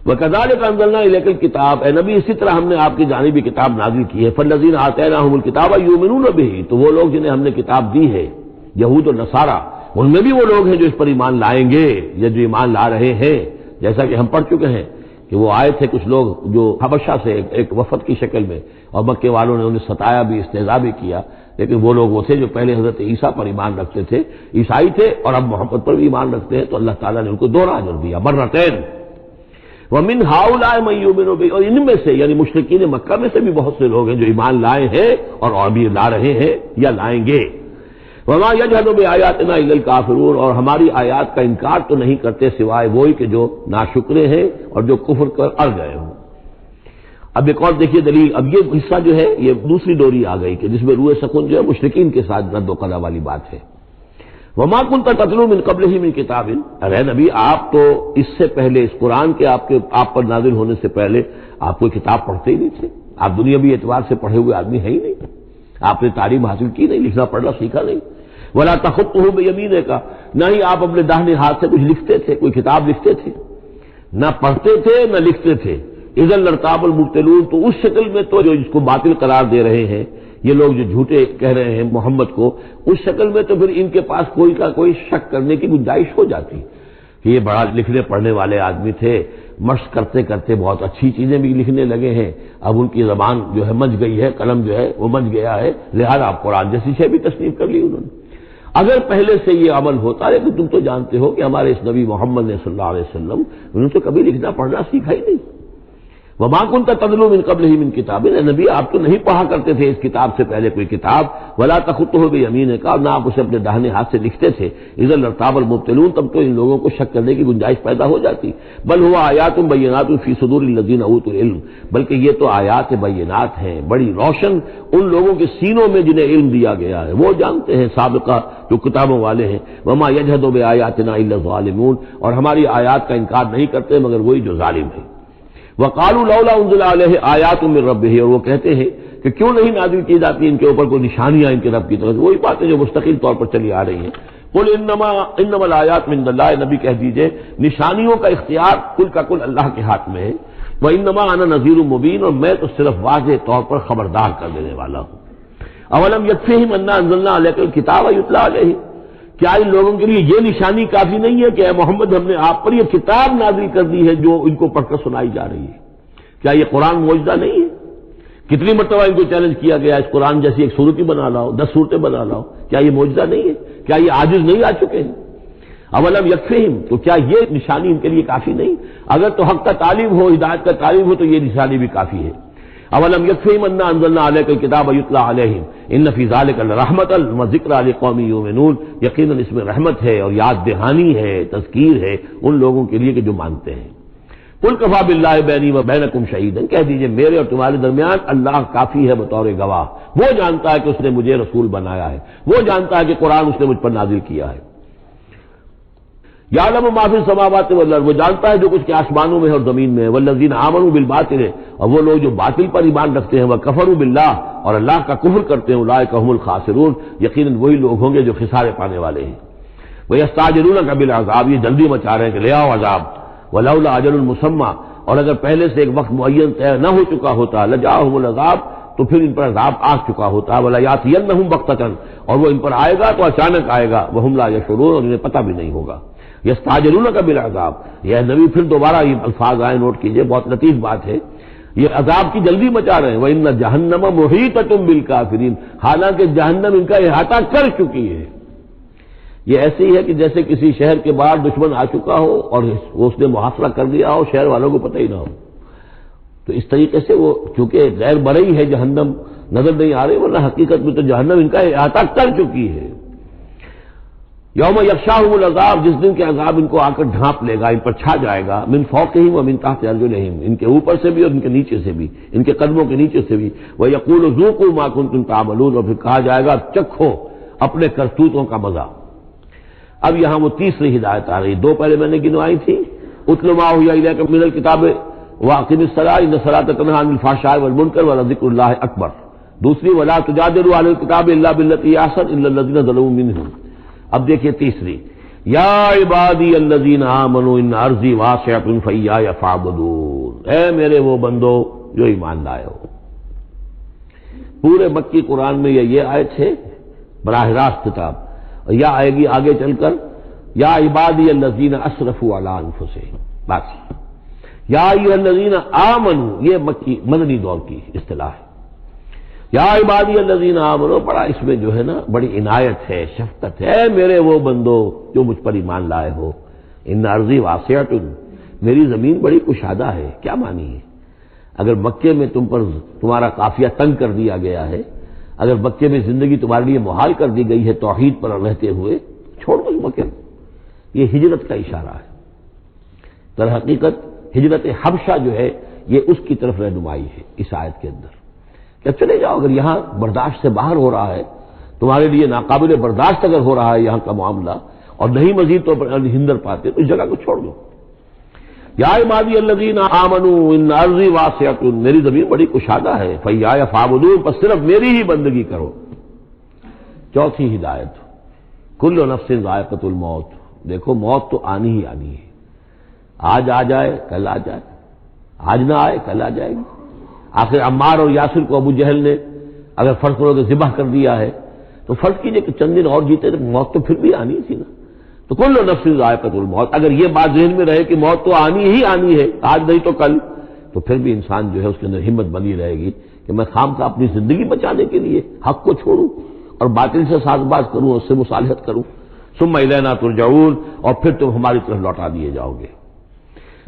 [SPEAKER 1] وَكَذَٰلِكَ أَنزَلْنَا إِلَيْكَ الْكِتَابَ، اے نبی اسی طرح ہم نے آپ کی جانب یہ کتاب نازل کی ہے۔ فَالَّذِينَ آتَيْنَاهُمُ الْكِتَابَ يُؤْمِنُونَ بِهِ، تو وہ لوگ جنہیں ہم نے کتاب دی ہے، یہود و نصارہ، ان میں بھی وہ لوگ ہیں جو اس پر ایمان لائیں گے یا جو ایمان لا رہے ہیں، جیسا کہ ہم پڑھ چکے ہیں کہ وہ آئے تھے کچھ لوگ جو حبشہ سے ایک وفد کی شکل میں، اور مکے والوں نے انہیں ستایا بھی، استہزاء بھی کیا، لیکن وہ لوگ وہ تھے جو پہلے حضرت عیسیٰ پر ایمان رکھتے تھے، عیسائی تھے، اور اب محمد پر بھی ایمان رکھتے ہیں، تو اللہ تعالیٰ نے ان کو دوہرا اجر دیا، مرتين۔ وَمِنْ هَؤُلَاءِ مَن يُؤْمِنُ بِهِ، اور ان میں سے یعنی مشرکین مکہ میں سے بھی بہت سے لوگ ہیں جو ایمان لائے ہیں اور ابھی لا رہے ہیں یا لائیں گے۔ وَمَا يَجْحَدُ بِآيَاتِنَا إِلَّا الْكَافِرُونَ، اور ہماری آیات کا انکار تو نہیں کرتے سوائے وہی کہ جو ناشکرے ہیں اور جو کفر کر اڑ گئے ہوں۔ اب ایک اور دیکھیے دلیل، اب یہ حصہ جو ہے یہ دوسری ڈوری آ گئی کہ جس میں روئے سکون جو ہے مشرکین کے ساتھ رد و قضا والی بات ہے۔ وَمَا كُنْتَ تَتْلُو مِن قَبْلِهِ مِن كِتَابٍ، ارے نبی آپ تو اس سے پہلے، اس قرآن کے آپ پر نازل ہونے سے پہلے آپ کوئی کتاب پڑھتے ہی نہیں تھے، آپ دنیا بھی اعتبار سے پڑھے ہوئے آدمی ہیں ہی نہیں، آپ نے تعلیم حاصل کی نہیں، لکھنا پڑھنا سیکھا نہیں۔ وَلَا تَخُطُّهُ بِيَمِينِكَ، نہ ہی آپ اپنے داہنے ہاتھ سے کچھ لکھتے تھے، کوئی کتاب لکھتے تھے، نہ پڑھتے تھے نہ لکھتے تھے۔ اِذًا لَارْتَابَ الْمُبْطِلُونَ، تو اس شکل میں تو جو اس کو باطل قرار دے رہے ہیں یہ لوگ جو جھوٹے کہہ رہے ہیں محمد کو، اس شکل میں تو پھر ان کے پاس کوئی شک کرنے کی گنجائش ہو جاتی کہ یہ بڑا لکھنے پڑھنے والے آدمی تھے، مشق کرتے کرتے بہت اچھی چیزیں بھی لکھنے لگے ہیں، اب ان کی زبان جو ہے مچ گئی ہے، قلم جو ہے وہ مچ گیا ہے، لہذا اب قرآن جیسی شے بھی تصنیف کر لی انہوں نے۔ اگر پہلے سے یہ عمل ہوتا ہے، لیکن تم تو جانتے ہو کہ ہمارے اس نبی محمد نے صلی اللہ علیہ وسلم انہوں نے تو کبھی لکھنا پڑھنا سیکھا ہی نہیں۔ وَمَا كُنْتَ تَتْلُو مِن قَبْلِهِ مِن كِتَابٍ، اے نبی آپ تو نہیں پڑھا کرتے تھے اس کتاب سے پہلے کوئی کتاب۔ وَلَا تَخُطُّهُ بِيَمِينِكَ، نہ آپ اسے اپنے داہنے ہاتھ سے لکھتے تھے۔ اِذًا لَارْتَابَ الْمُبْطِلُونَ، تب تو ان لوگوں کو شک کرنے کی گنجائش پیدا ہو جاتی۔ بل هُوَ آیاتٌ بَيِّنَاتٌ فِي صُدُورِ الَّذِينَ أُوتُوا الْعِلْمَ، بلکہ یہ تو آیات بینات ہیں، بڑی روشن ان لوگوں کے سینوں میں جنہیں علم دیا گیا ہے، وہ جانتے ہیں سابقہ جو کتابوں والے ہیں۔ وَمَا يَجْحَدُ بِآيَاتِنَا إِلَّا الظَّالِمُونَ، اور ہماری آیات کا انکار نہیں کرتے مگر وہی جو ظالم ہیں۔ وَقَالُوا لَوْلَا أُنزِلَ عَلَيْهِ آيَاتٌ مِّن رَّبِّهِ، اور وہ کہتے ہیں کہ کیوں نہیں نازل کی جاتی ان کے اوپر کوئی نشانیاں ان کے رب کی طرف سے، وہی باتیں جو مستقل طور پر چلی آ رہی ہیں۔ قُلْ إِنَّمَا الْآيَاتُ مِنْ اللَّهِ، نبی کہہ دیجئے نشانیوں کا اختیار کل کا کل اللہ کے ہاتھ میں ہے۔ وَإِنَّمَا أَنَا نَذِيرٌ مُّبِينٌ، اور میں تو صرف واضح طور پر خبردار کر دینے والا ہوں۔ أَوَلَمْ يَكْفِهِمْ أَنَّا أَنزَلْنَا عَلَيْكَ الْكِتَابَ يُتْلَىٰ عَلَيْهِمْ، کیا ان لوگوں کے لیے یہ نشانی کافی نہیں ہے کہ اے محمد ہم نے آپ پر یہ کتاب نازل کر دی ہے جو ان کو پڑھ کر سنائی جا رہی ہے؟ کیا یہ قرآن معجزہ نہیں ہے؟ کتنی مرتبہ ان کو چیلنج کیا گیا اس قرآن جیسی ایک صورت ہی بنا لاؤ، 10 صورتیں بنا لاؤ، کیا یہ معجزہ نہیں ہے؟ کیا یہ عاجز نہیں آ چکے ہیں؟ اولم یکفہم، تو کیا یہ نشانی ان کے لیے کافی نہیں؟ اگر تو حق کا تعلیم ہو، ہدایت کا تعلیم ہو تو یہ نشانی بھی کافی ہے۔ اولم یکفہم انا انزلنا علیک الکتاب یتلی علیہم ان فی ذلک لرحمۃ وذکری لقوم یؤمنون، یقیناً اس میں رحمت ہے اور یاد دہانی ہے، تذکیر ہے ان لوگوں کے لیے کہ جو مانتے ہیں۔ قل کفی باللہ بینی و بینکم شہیدا، کہہ دیجئے میرے اور تمہارے درمیان اللہ کافی ہے بطور گواہ، وہ جانتا ہے کہ اس نے مجھے رسول بنایا ہے، وہ جانتا ہے کہ قرآن اس نے مجھ پر نازل کیا ہے۔ یعلم ما فی السماوات والارض، وہ جانتا ہے جو کچھ کے آسمانوں میں ہے اور زمین میں ہے۔ والذین آمنوا بالباطل، اور وہ لوگ جو باطل پر ایمان رکھتے ہیں، وکفروا باللہ، اور اللہ کا کفر کرتے ہیں، اولئک هم الخاسرون، یقیناً وہی لوگ ہوں گے جو خسارے پانے والے ہیں۔ وَيَسْتَعْجِلُونَكَ بِالْعَذَابِ، یہ جلدی مچا رہے ہیں کہ لے آؤ عذاب، وَلَوْلَا أَجَلٌ مُّسَمًّى، اور اگر پہلے سے ایک وقت معین طے نہ ہو چکا ہوتا لَجَاءَهُمُ الْعَذَابُ، تو پھر ان پر عذاب آ چکا ہوتا، وَلَيَأْتِيَنَّهُم بَغْتَةً، اور وہ ان پر آئے گا تو اچانک آئے گا، وَهُمْ لَا يَشْعُرُونَ، اور انہیں پتہ بھی نہیں ہوگا۔ یستعجلونک بالعذاب، یہ نبی پھر دوبارہ یہ الفاظ آئے، نوٹ کیجئے، بہت لطیف بات ہے، یہ عذاب کی جلدی مچا رہے ہیں۔ وَإِنَّ جَهَنَّمَ مُحِيطَةٌ بِالْكَافِرِينَ، حالانکہ جہنم ان کا احاطہ کر چکی ہے۔ یہ ایسی ہے کہ جیسے کسی شہر کے باہر دشمن آ چکا ہو اور اس نے محاصرہ کر دیا ہو، شہر والوں کو پتہ ہی نہ ہو، تو اس طریقے سے وہ چونکہ غیر مرئی ہے جہنم، نظر نہیں آ رہی، ورنہ حقیقت میں تو جہنم ان کا احاطہ کر چکی ہے۔ یوم یغشاہم العذاب، جس دن کے عذاب ان کو آ کر ڈھانپ لے گا، ان پر چھا جائے گا، من فوقہم ومن تحت ارجلہم، ان کے اوپر سے بھی اور ان کے نیچے سے بھی، ان کے قدموں کے نیچے سے بھی، ویقول ذوقوا ما کنتم تعملون، اور پھر کہا جائے گا چکھو اپنے کرتوتوں کا مزہ۔ اب یہاں وہ تیسری ہدایت آ رہی، دو پہلے میں نے گنوائی تھی، اتل ما اوحی الیک من الکتاب واقم الصلاۃ ان الصلاۃ تنہی عن الفحشاء والمنکر ولذکر اللہ اکبر، دوسری ولا تجادلوا عن الکتاب الا بالتي هي احسن الا الذين ظلموا منهم۔ اب دیکھیے تیسری، یا عبادی الذین آمنوا ان ارضی واسعۃ فایایا فاعبدون، اے میرے وہ بندو جو ایمان لائے ہو۔ پورے مکی قرآن میں یہ آیت ہے براہ راست خطاب، اور یا آئے گی آگے چل کر یا عبادی الذین اسرفوا علی انفسہم، بس یا ایھا الذین آمنوا، یہ مکی مدنی دور کی اصطلاح ہے۔ یا عبادی الذین آمنوا، بڑا اس میں جو ہے نا بڑی عنایت ہے، شفقت ہے، میرے وہ بندو جو مجھ پر ایمان لائے ہو، ان ارضی واسعۃ، میری زمین بڑی کشادہ ہے۔ کیا معنی ہے؟ اگر مکے میں تم پر تمہارا قافیہ تنگ کر دیا گیا ہے، اگر مکے میں زندگی تمہارے لیے محال کر دی گئی ہے توحید پر رہتے ہوئے، چھوڑ دو مکے، یہ ہجرت کا اشارہ ہے۔ در حقیقت ہجرت حبشہ جو ہے یہ اس کی طرف رہنمائی ہے اس آیت کے اندر، کہ چلے جاؤ، اگر یہاں برداشت سے باہر ہو رہا ہے، تمہارے لیے ناقابل برداشت اگر ہو رہا ہے یہاں کا معاملہ، اور نہیں مزید تو ہندر پاتے، تو اس جگہ کو چھوڑ دو۔ یا عبادی الذین آمنوا ان ارضی واسعۃ، میری زمین بڑی کشادہ ہے، فایایا فاعبدون، بس صرف میری ہی بندگی کرو۔ چوتھی ہدایت، کل نفس ذائقۃ الموت، دیکھو موت تو آنی ہی آنی ہے، آج آ جائے کل آ جائے، آج نہ آئے کل آ جائے گی۔ آخر عمار اور یاسر کو ابو جہل نے اگر فرض کرو کہ ذبح کر دیا ہے، تو فرض کیجئے کہ چند دن اور جیتے تو موت تو پھر بھی آنی تھی نا۔ تو کل نفس ذائقۃ الموت، اگر یہ بات ذہن میں رہے کہ موت تو آنی ہی آنی ہے، آج نہیں تو کل، تو پھر بھی انسان جو ہے اس کے اندر ہمت بنی رہے گی کہ میں خامخواہ اپنی زندگی بچانے کے لیے حق کو چھوڑوں اور باطل سے ساز باز کروں، اس سے مصالحت کروں۔ ثم الینا ترجعون، اور پھر تم ہماری طرف لوٹا دیے جاؤ گے۔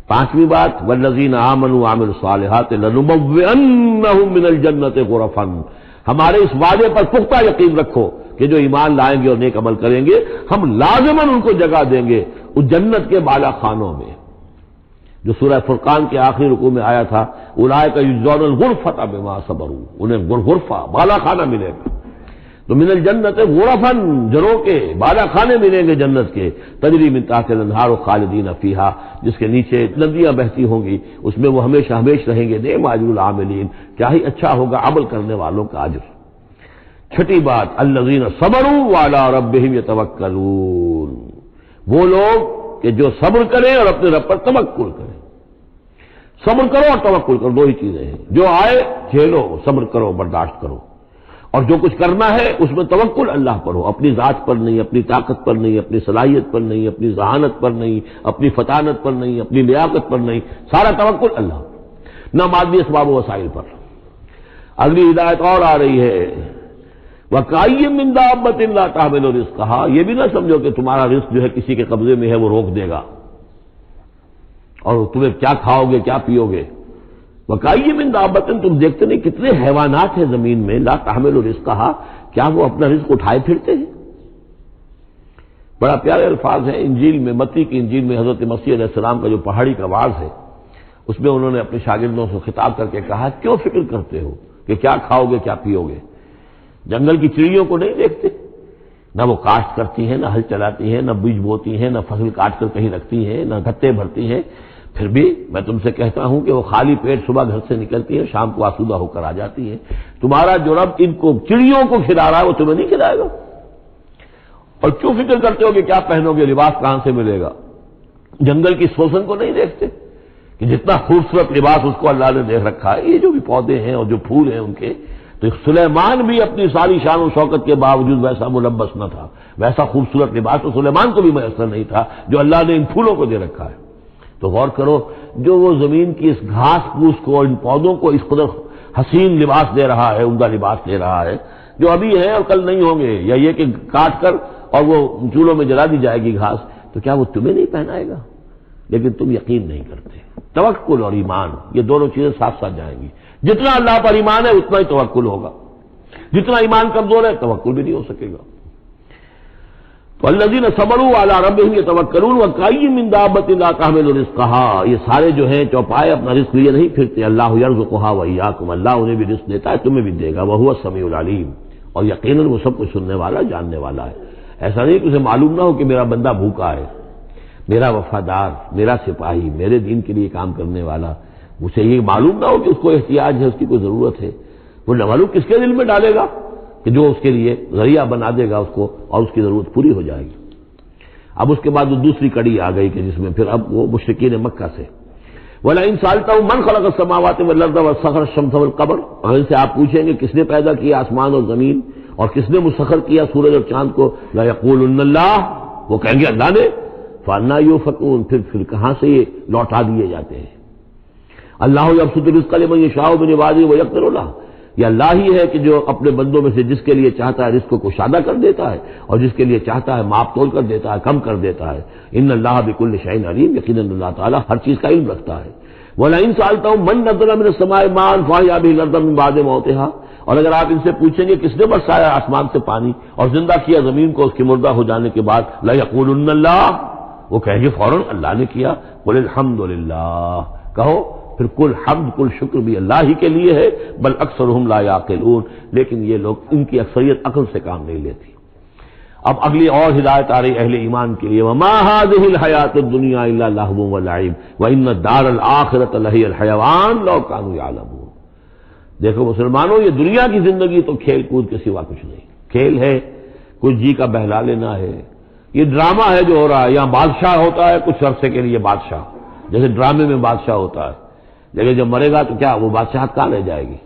[SPEAKER 1] پانچویں بات، والذین آمنوا وعملوا الصالحات لنبوئنہم من الجنۃ غرفا، ہمارے اس وعدے پر پختہ یقین رکھو کہ جو ایمان لائیں گے اور نیک عمل کریں گے، ہم لازماً ان کو جگہ دیں گے اس جنت کے بالا خانوں میں، جو سورہ فرقان کے آخری رکوع میں آیا تھا، اولئک یجزون الغرفۃ بما صبروا، انہیں غرفہ بالا خانہ ملے گا۔ تو من الجنت غرفا، جنوں کے بالا خانے ملیں گے جنت کے، تجری من تحت الانہار خالدین فیہا، جس کے نیچے ندیاں بہتی ہوں گی، اس میں وہ ہمیشہ ہمیش رہیں گے۔ نعم اجر العاملین، کیا ہی اچھا ہوگا عمل کرنے والوں کا اجر۔ چھٹی بات، الذین صبروا وعلی ربہم یتوکلون، وہ لوگ کہ جو صبر کریں اور اپنے رب پر توکل کریں۔ صبر کرو اور توکل کرو، دو ہی چیزیں ہیں، جو آئے جھیلو، صبر کرو، برداشت کرو، اور جو کچھ کرنا ہے اس میں توکل اللہ پر ہو، اپنی ذات پر نہیں، اپنی طاقت پر نہیں، اپنی صلاحیت پر نہیں، اپنی ذہانت پر نہیں، اپنی فطانت پر نہیں، اپنی لیاقت پر نہیں، سارا توکل اللہ، نہ مادی اسباب و وسائل پر۔ اگلی ہدایت اور آ رہی ہے، وَكَأَيٍّ مِّن دَابَّةٍ لَّا تَحْمِلُ رِزْقَهَا، یہ بھی نہ سمجھو کہ تمہارا رزق جو ہے کسی کے قبضے میں ہے وہ روک دے گا، اور تمہیں کیا کھاؤ گے کیا پیو گے۔ وَكَأَيٍّ مِّن دَابَّةٍ، تم دیکھتے نہیں کتنے حیوانات ہیں زمین میں، لا تحمل رزقها، کیا وہ اپنا رزق اٹھائے پھرتے ہیں؟ بڑا پیارے الفاظ ہیں انجیل میں، متی کی انجیل میں حضرت مسیح علیہ السلام کا جو پہاڑی کا واعظ ہے، اس میں انہوں نے اپنے شاگردوں سے خطاب کر کے کہا، کیوں فکر کرتے ہو کہ کیا کھاؤ گے کیا پیو گے؟ جنگل کی چڑیوں کو نہیں دیکھتے؟ نہ وہ کاشت کرتی ہیں، نہ ہل چلاتی ہیں، نہ بیج بوتی ہیں، نہ فصل کاٹ کر کہیں رکھتی ہیں، نہ گھٹے بھرتی ہیں، پھر بھی میں تم سے کہتا ہوں کہ وہ خالی پیٹ صبح گھر سے نکلتی ہیں، شام کو آسودہ ہو کر آ جاتی ہیں۔ تمہارا جو رب ان کو چڑیوں کو کھلا رہا ہے وہ تمہیں نہیں کھلائے گا؟ اور کیوں فکر کرتے ہو کہ کیا پہنو گے، لباس کہاں سے ملے گا؟ جنگل کی سوسن کو نہیں دیکھتے کہ جتنا خوبصورت لباس اس کو اللہ نے دیکھ رکھا ہے؟ یہ جو بھی پودے ہیں اور جو پھول ہیں ان کے، تو سلیمان بھی اپنی ساری شان و شوکت کے باوجود ویسا ملبس نہ تھا، ویسا خوبصورت لباس تو سلیمان کو بھی میسر نہیں تھا جو اللہ نے ان پھولوں کو دے رکھا ہے۔ تو غور کرو، جو وہ زمین کی اس گھاس پھوس کو، ان پودوں کو اس قدر حسین لباس دے رہا ہے، عمدہ لباس دے رہا ہے، جو ابھی ہیں اور کل نہیں ہوں گے، یا یہ کہ کاٹ کر اور وہ چولہوں میں جلا دی جائے گی گھاس، تو کیا وہ تمہیں نہیں پہنائے گا؟ لیکن تم یقین نہیں کرتے۔ توکل اور ایمان، یہ دونوں چیزیں ساتھ ساتھ جائیں گی۔ جتنا اللہ پر ایمان ہے اتنا ہی توکل ہوگا، جتنا ایمان کمزور ہے توکل بھی نہیں ہو سکے گا۔ تو الذین صبروا علی ربہم یتوکلون وکأی من دابۃ لا تحمل رزقہا، یہ سارے جو ہیں چوپائے اپنا رزق لیے نہیں پھرتے، اللہ یرزقہا وایاکم، اللہ انہیں بھی رزق دیتا ہے، تمہیں بھی دے گا، وہو السمیع العلیم، اور یقیناً وہ سب کچھ سننے والا، جاننے والا ہے۔ ایسا نہیں کہ اسے معلوم نہ ہو کہ میرا بندہ بھوکا ہے، میرا وفادار، میرا سپاہی، میرے دین کے لیے کام کرنے والا، اسے یہ معلوم نہ ہو کہ اس کو احتیاج ہے، اس کی کوئی ضرورت ہے۔ وہ نہ معلوم کس کے دل میں ڈالے گا کہ جو اس کے لیے ذریعہ بنا دے گا اس کو، اور اس کی ضرورت پوری ہو جائے گی۔ اب اس کے بعد وہ دوسری کڑی آ گئی کہ جس میں پھر اب وہ مشرکین مکہ سے وَلَئِن سَأَلْتَهُم مَّن خَلَقَ السَّمَاوَاتِ وَالْأَرْضَ وَسَخَّرَ الشَّمْسَ وَالْقَمَرَ، اگر ان سے آپ پوچھیں گے کس نے پیدا کیا آسمان اور زمین اور کس نے مسخر کیا سورج اور چاند کو، لَيَقُولُنَّ اللَّهُ، وہ کہیں گے اللہ نے۔ فَأَنَّىٰ يُؤْفَكُونَ، پھر کہاں سے یہ لوٹا دیے جاتے ہیں؟ اللہ یبسط الرزق لمن یشاء من عباده ویقدر له، یہ اللہ ہی ہے کہ جو اپنے بندوں میں سے جس کے لیے چاہتا ہے رزق کو کشادہ کر دیتا ہے، اور جس کے لیے چاہتا ہے ماپ تول کر دیتا ہے، کم کر دیتا ہے۔ ان اللہ بکل شیء علیم، یقیناً اللہ تعالیٰ ہر چیز کا علم رکھتا ہے۔ وَلَئِن سَأَلْتَهُم مَّن نَّزَّلَ مِنَ السَّمَاءِ مَاءً فَأَحْيَا بِهِ الْأَرْضَ مِن بَعْدِ مَوْتِهَا، اور اگر آپ ان سے پوچھیں گے کس نے برسایا آسمان سے پانی اور زندہ کیا زمین کو اس کے مردہ ہو جانے کے بعد، لَيَقُولُنَّ اللَّهُ، وہ کہیں گے فوراً اللہ نے کیا۔ قُلِ الْحَمْدُ لِلَّهِ، کہو پھر کل حمد کل شکر بھی اللہ ہی کے لیے ہے، بل اکثرہم لا یعقلون، لیکن یہ لوگ، ان کی اکثریت عقل سے کام نہیں لیتی۔ اب اگلی اور ہدایت آ رہی اہل ایمان کے لیے، وما هذه الحیاۃ الدنیا الا لہو ولعب وان الدار الآخرۃ لہی الحیوان لو کانوا یعلمون۔ دیکھو مسلمانوں، یہ دنیا کی زندگی تو کھیل کود کے سوا کچھ نہیں، کھیل ہے، کچھ جی کا بہلا لینا ہے، یہ ڈرامہ ہے جو ہو رہا ہے۔ یہاں بادشاہ ہوتا ہے کچھ عرصے کے لیے بادشاہ، جیسے ڈرامے میں بادشاہ ہوتا ہے، لیکن جب مرے گا تو کیا وہ بادشاہت کہاں رہ جائے گی؟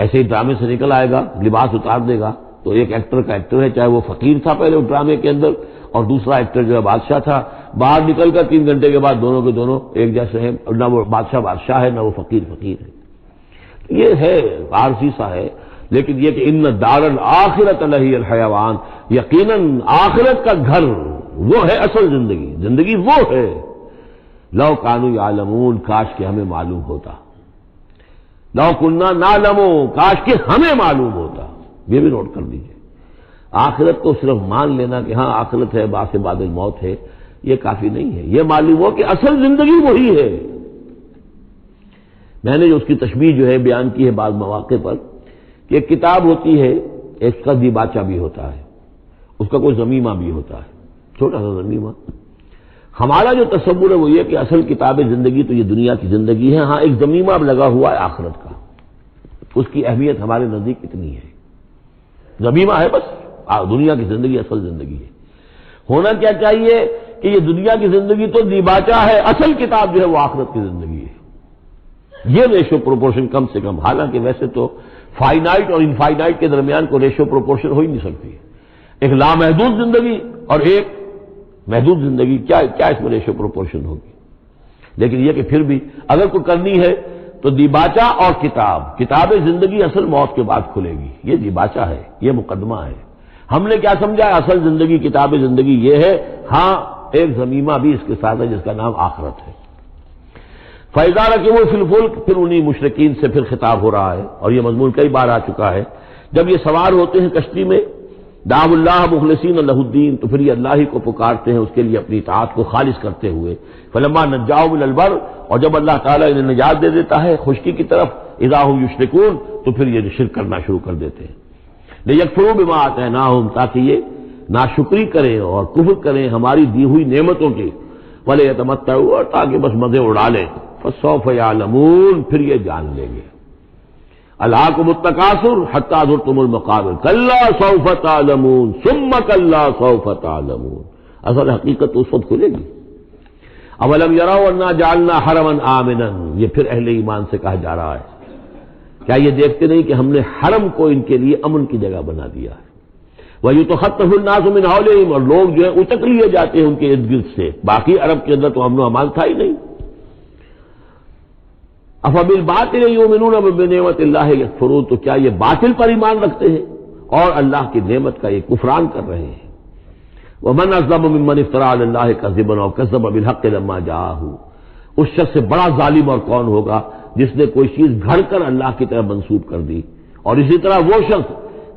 [SPEAKER 1] ایسے ہی ڈرامے سے نکل آئے گا، لباس اتار دے گا تو ایک ایکٹر کا ایکٹر ہے، چاہے وہ فقیر تھا پہلے اس ڈرامے کے اندر، اور دوسرا ایکٹر جو ہے بادشاہ تھا، باہر نکل کر 3 گھنٹے کے بعد دونوں کے دونوں ایک جیسے ہیں، نہ وہ بادشاہ بادشاہ ہے نہ وہ فقیر فقیر ہے۔ یہ ہے عارضی سا ہے، لیکن یہ کہ ان الدار الآخرۃ لہی الحیوان، یقیناً آخرت کا گھر وہ ہے اصل زندگی، زندگی وہ ہے۔ لو کانوا یعلمون، کاش کہ ہمیں معلوم ہوتا، لو کنا نعلم، کاش کہ ہمیں معلوم ہوتا۔ یہ بھی نوٹ کر دیجئے، آخرت کو صرف مان لینا کہ ہاں آخرت ہے، بعد سے بعد الموت ہے، یہ کافی نہیں ہے، یہ معلوم ہو کہ اصل زندگی وہی ہے۔ میں نے جو اس کی تشبیہ جو ہے بیان کی ہے بعض مواقع پر، کہ ایک کتاب ہوتی ہے، اس کا دیباچہ بھی ہوتا ہے، اس کا کوئی ضمیمہ بھی ہوتا ہے، چھوٹا سا ضمیمہ۔ ہمارا جو تصور ہے وہ یہ کہ اصل کتاب زندگی تو یہ دنیا کی زندگی ہے، ہاں ایک ضمیمہ اب لگا ہوا ہے آخرت کا، اس کی اہمیت ہمارے نزدیک اتنی ہے، ضمیمہ ہے بس، دنیا کی زندگی اصل زندگی ہے۔ ہونا کیا چاہیے کہ یہ دنیا کی زندگی تو دیباچہ ہے، اصل کتاب جو ہے وہ آخرت کی زندگی ہے۔ یہ ریشو پروپورشن کم سے کم، حالانکہ ویسے تو فائنائٹ اور انفائنائٹ کے درمیان کو ریشو پروپورشن ہو ہی نہیں سکتی، ایک لامحدود زندگی اور ایک محدود زندگی، کیا اس میں ریشو پروپورشن ہوگی؟ لیکن یہ کہ پھر بھی اگر کوئی کرنی ہے تو دیباچہ اور کتاب زندگی اصل موت کے بعد کھلے گی، یہ دیباچہ ہے، یہ مقدمہ ہے۔ ہم نے کیا سمجھا اصل زندگی، کتاب زندگی یہ ہے، ہاں ایک ضمیمہ بھی اس کے ساتھ ہے جس کا نام آخرت ہے۔ فَإِذَا رَكِبُوا فِي الْفُلْكِ، پھر انہی مشرکین سے پھر خطاب ہو رہا ہے، اور یہ مضمون کئی بار آ چکا ہے، جب یہ سوار ہوتے ہیں کشتی میں، دعوا اللہ مخلصین لہ الدین، تو پھر یہ اللہ ہی کو پکارتے ہیں اس کے لیے اپنی اطاعت کو خالص کرتے ہوئے۔ فلما نجاہم الی البر، اور جب اللہ تعالیٰ انہیں نجات دے دیتا ہے خشکی کی طرف، اذا ہم یشرکون، تو پھر یہ شرک کرنا شروع کر دیتے ہیں۔ لیکفروا بما آتیناہم، تاکہ یہ ناشکری کریں اور کفر کریں ہماری دی ہوئی نعمتوں کی، ولیتمتعوا، اور تاکہ بس مزے اڑا لیں، فسوف یعلمون، پھر یہ جان لیں گے۔ الہاکم التکاثر حتی زرتم المقابر کلا سوف تعلمون ثم کلا سوف تعلمون. اصل حقیقت تو اس وقت کھلے گی. اولم یروا انا جعلنا حرما آمنا، یہ پھر اہل ایمان سے کہا جا رہا ہے کیا یہ دیکھتے نہیں کہ ہم نے حرم کو ان کے لیے امن کی جگہ بنا دیا ہے. وَيُتَخَطَّفُ النَّاسُ مِنْ حَوْلِهِمْ، اور لوگ جو ہے اچک لیے جاتے ہیں ان کے ارد گرد سے. باقی عرب کے اندر تو امن و امان تھا ہی نہیں. أَفَبِالْبَاطِلِ يُؤْمِنُونَ وَبِنِعْمَةِ اللَّهِ يَكْفُرُونَ، تو کیا یہ باطل پر ایمان رکھتے ہیں اور اللہ کی نعمت کا یہ کفران کر رہے ہیں. وَمَنْ أَظْلَمُ مِمَّنِ افْتَرَىٰ عَلَى اللَّهِ كَذِبًا أَوْ كَذَّبَ بِالْحَقِّ لَمَّا جَاءَهُ، اس شخص سے بڑا ظالم اور کون ہوگا جس نے کوئی چیز گھڑ کر اللہ کی طرف منسوب کر دی، اور اسی طرح وہ شخص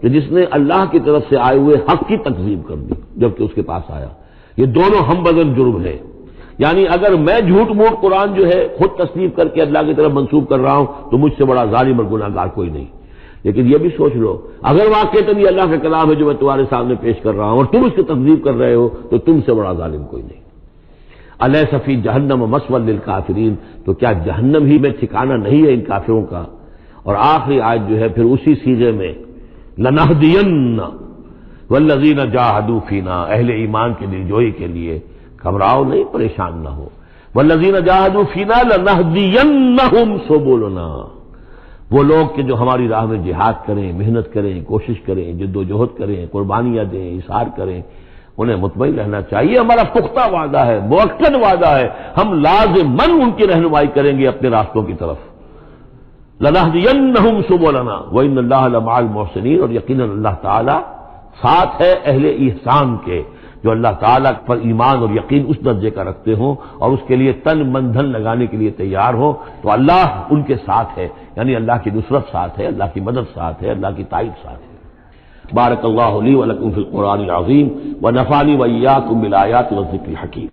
[SPEAKER 1] کہ جس نے اللہ کی طرف سے آئے ہوئے حق کی تکذیب کر دی جبکہ اس کے پاس آیا. یہ دونوں ہم بدن جرم ہے. یعنی اگر میں جھوٹ موٹ قرآن جو ہے خود تصنیف کر کے اللہ کی طرف منسوب کر رہا ہوں تو مجھ سے بڑا ظالم اور گناہ گار کوئی نہیں. لیکن یہ بھی سوچ لو اگر واقعتاً یہ اللہ کا کلام ہے جو میں تمہارے سامنے پیش کر رہا ہوں اور تم اس کی تکذیب کر رہے ہو تو تم سے بڑا ظالم کوئی نہیں. الیس فی جہنم مثوی للکافرین، تو کیا جہنم ہی میں ٹھکانہ نہیں ہے ان کافروں کا. اور آخری آیت جو ہے پھر اسی سیغے میں لنہدین والذین جاہدوا فینا، اہل ایمان کے دل جوئی کے لیے گھبراؤ نہیں، پریشان نہ ہو. والذین جاہدوا فینا لنہدینہم سبلنا، وہ لوگ کہ جو ہماری راہ میں جہاد کریں، محنت کریں، کوشش کریں، جد و جہد کریں، قربانیاں دیں، اظہار کریں، انہیں مطمئن رہنا چاہیے ہمارا پختہ وعدہ ہے، مؤکد وعدہ ہے، ہم لازماً ان کی رہنمائی کریں گے اپنے راستوں کی طرف. لنہدینہم سبلنا وان اللہ لمع المحسنین، اور یقیناً اللہ تعالیٰ ساتھ ہے اہل احسان کے، جو اللہ تعالیٰ پر ایمان اور یقین اس درجے کا رکھتے ہوں اور اس کے لیے تن من دھن لگانے کے لیے تیار ہوں تو اللہ ان کے ساتھ ہے. یعنی اللہ کی نصرت ساتھ ہے، اللہ کی مدد ساتھ ہے، اللہ کی تائید ساتھ ہے. بارک اللہ لی ولکم فی القرآن العظیم ونفعنی وإیاکم بالآیات والذکر الحکیم.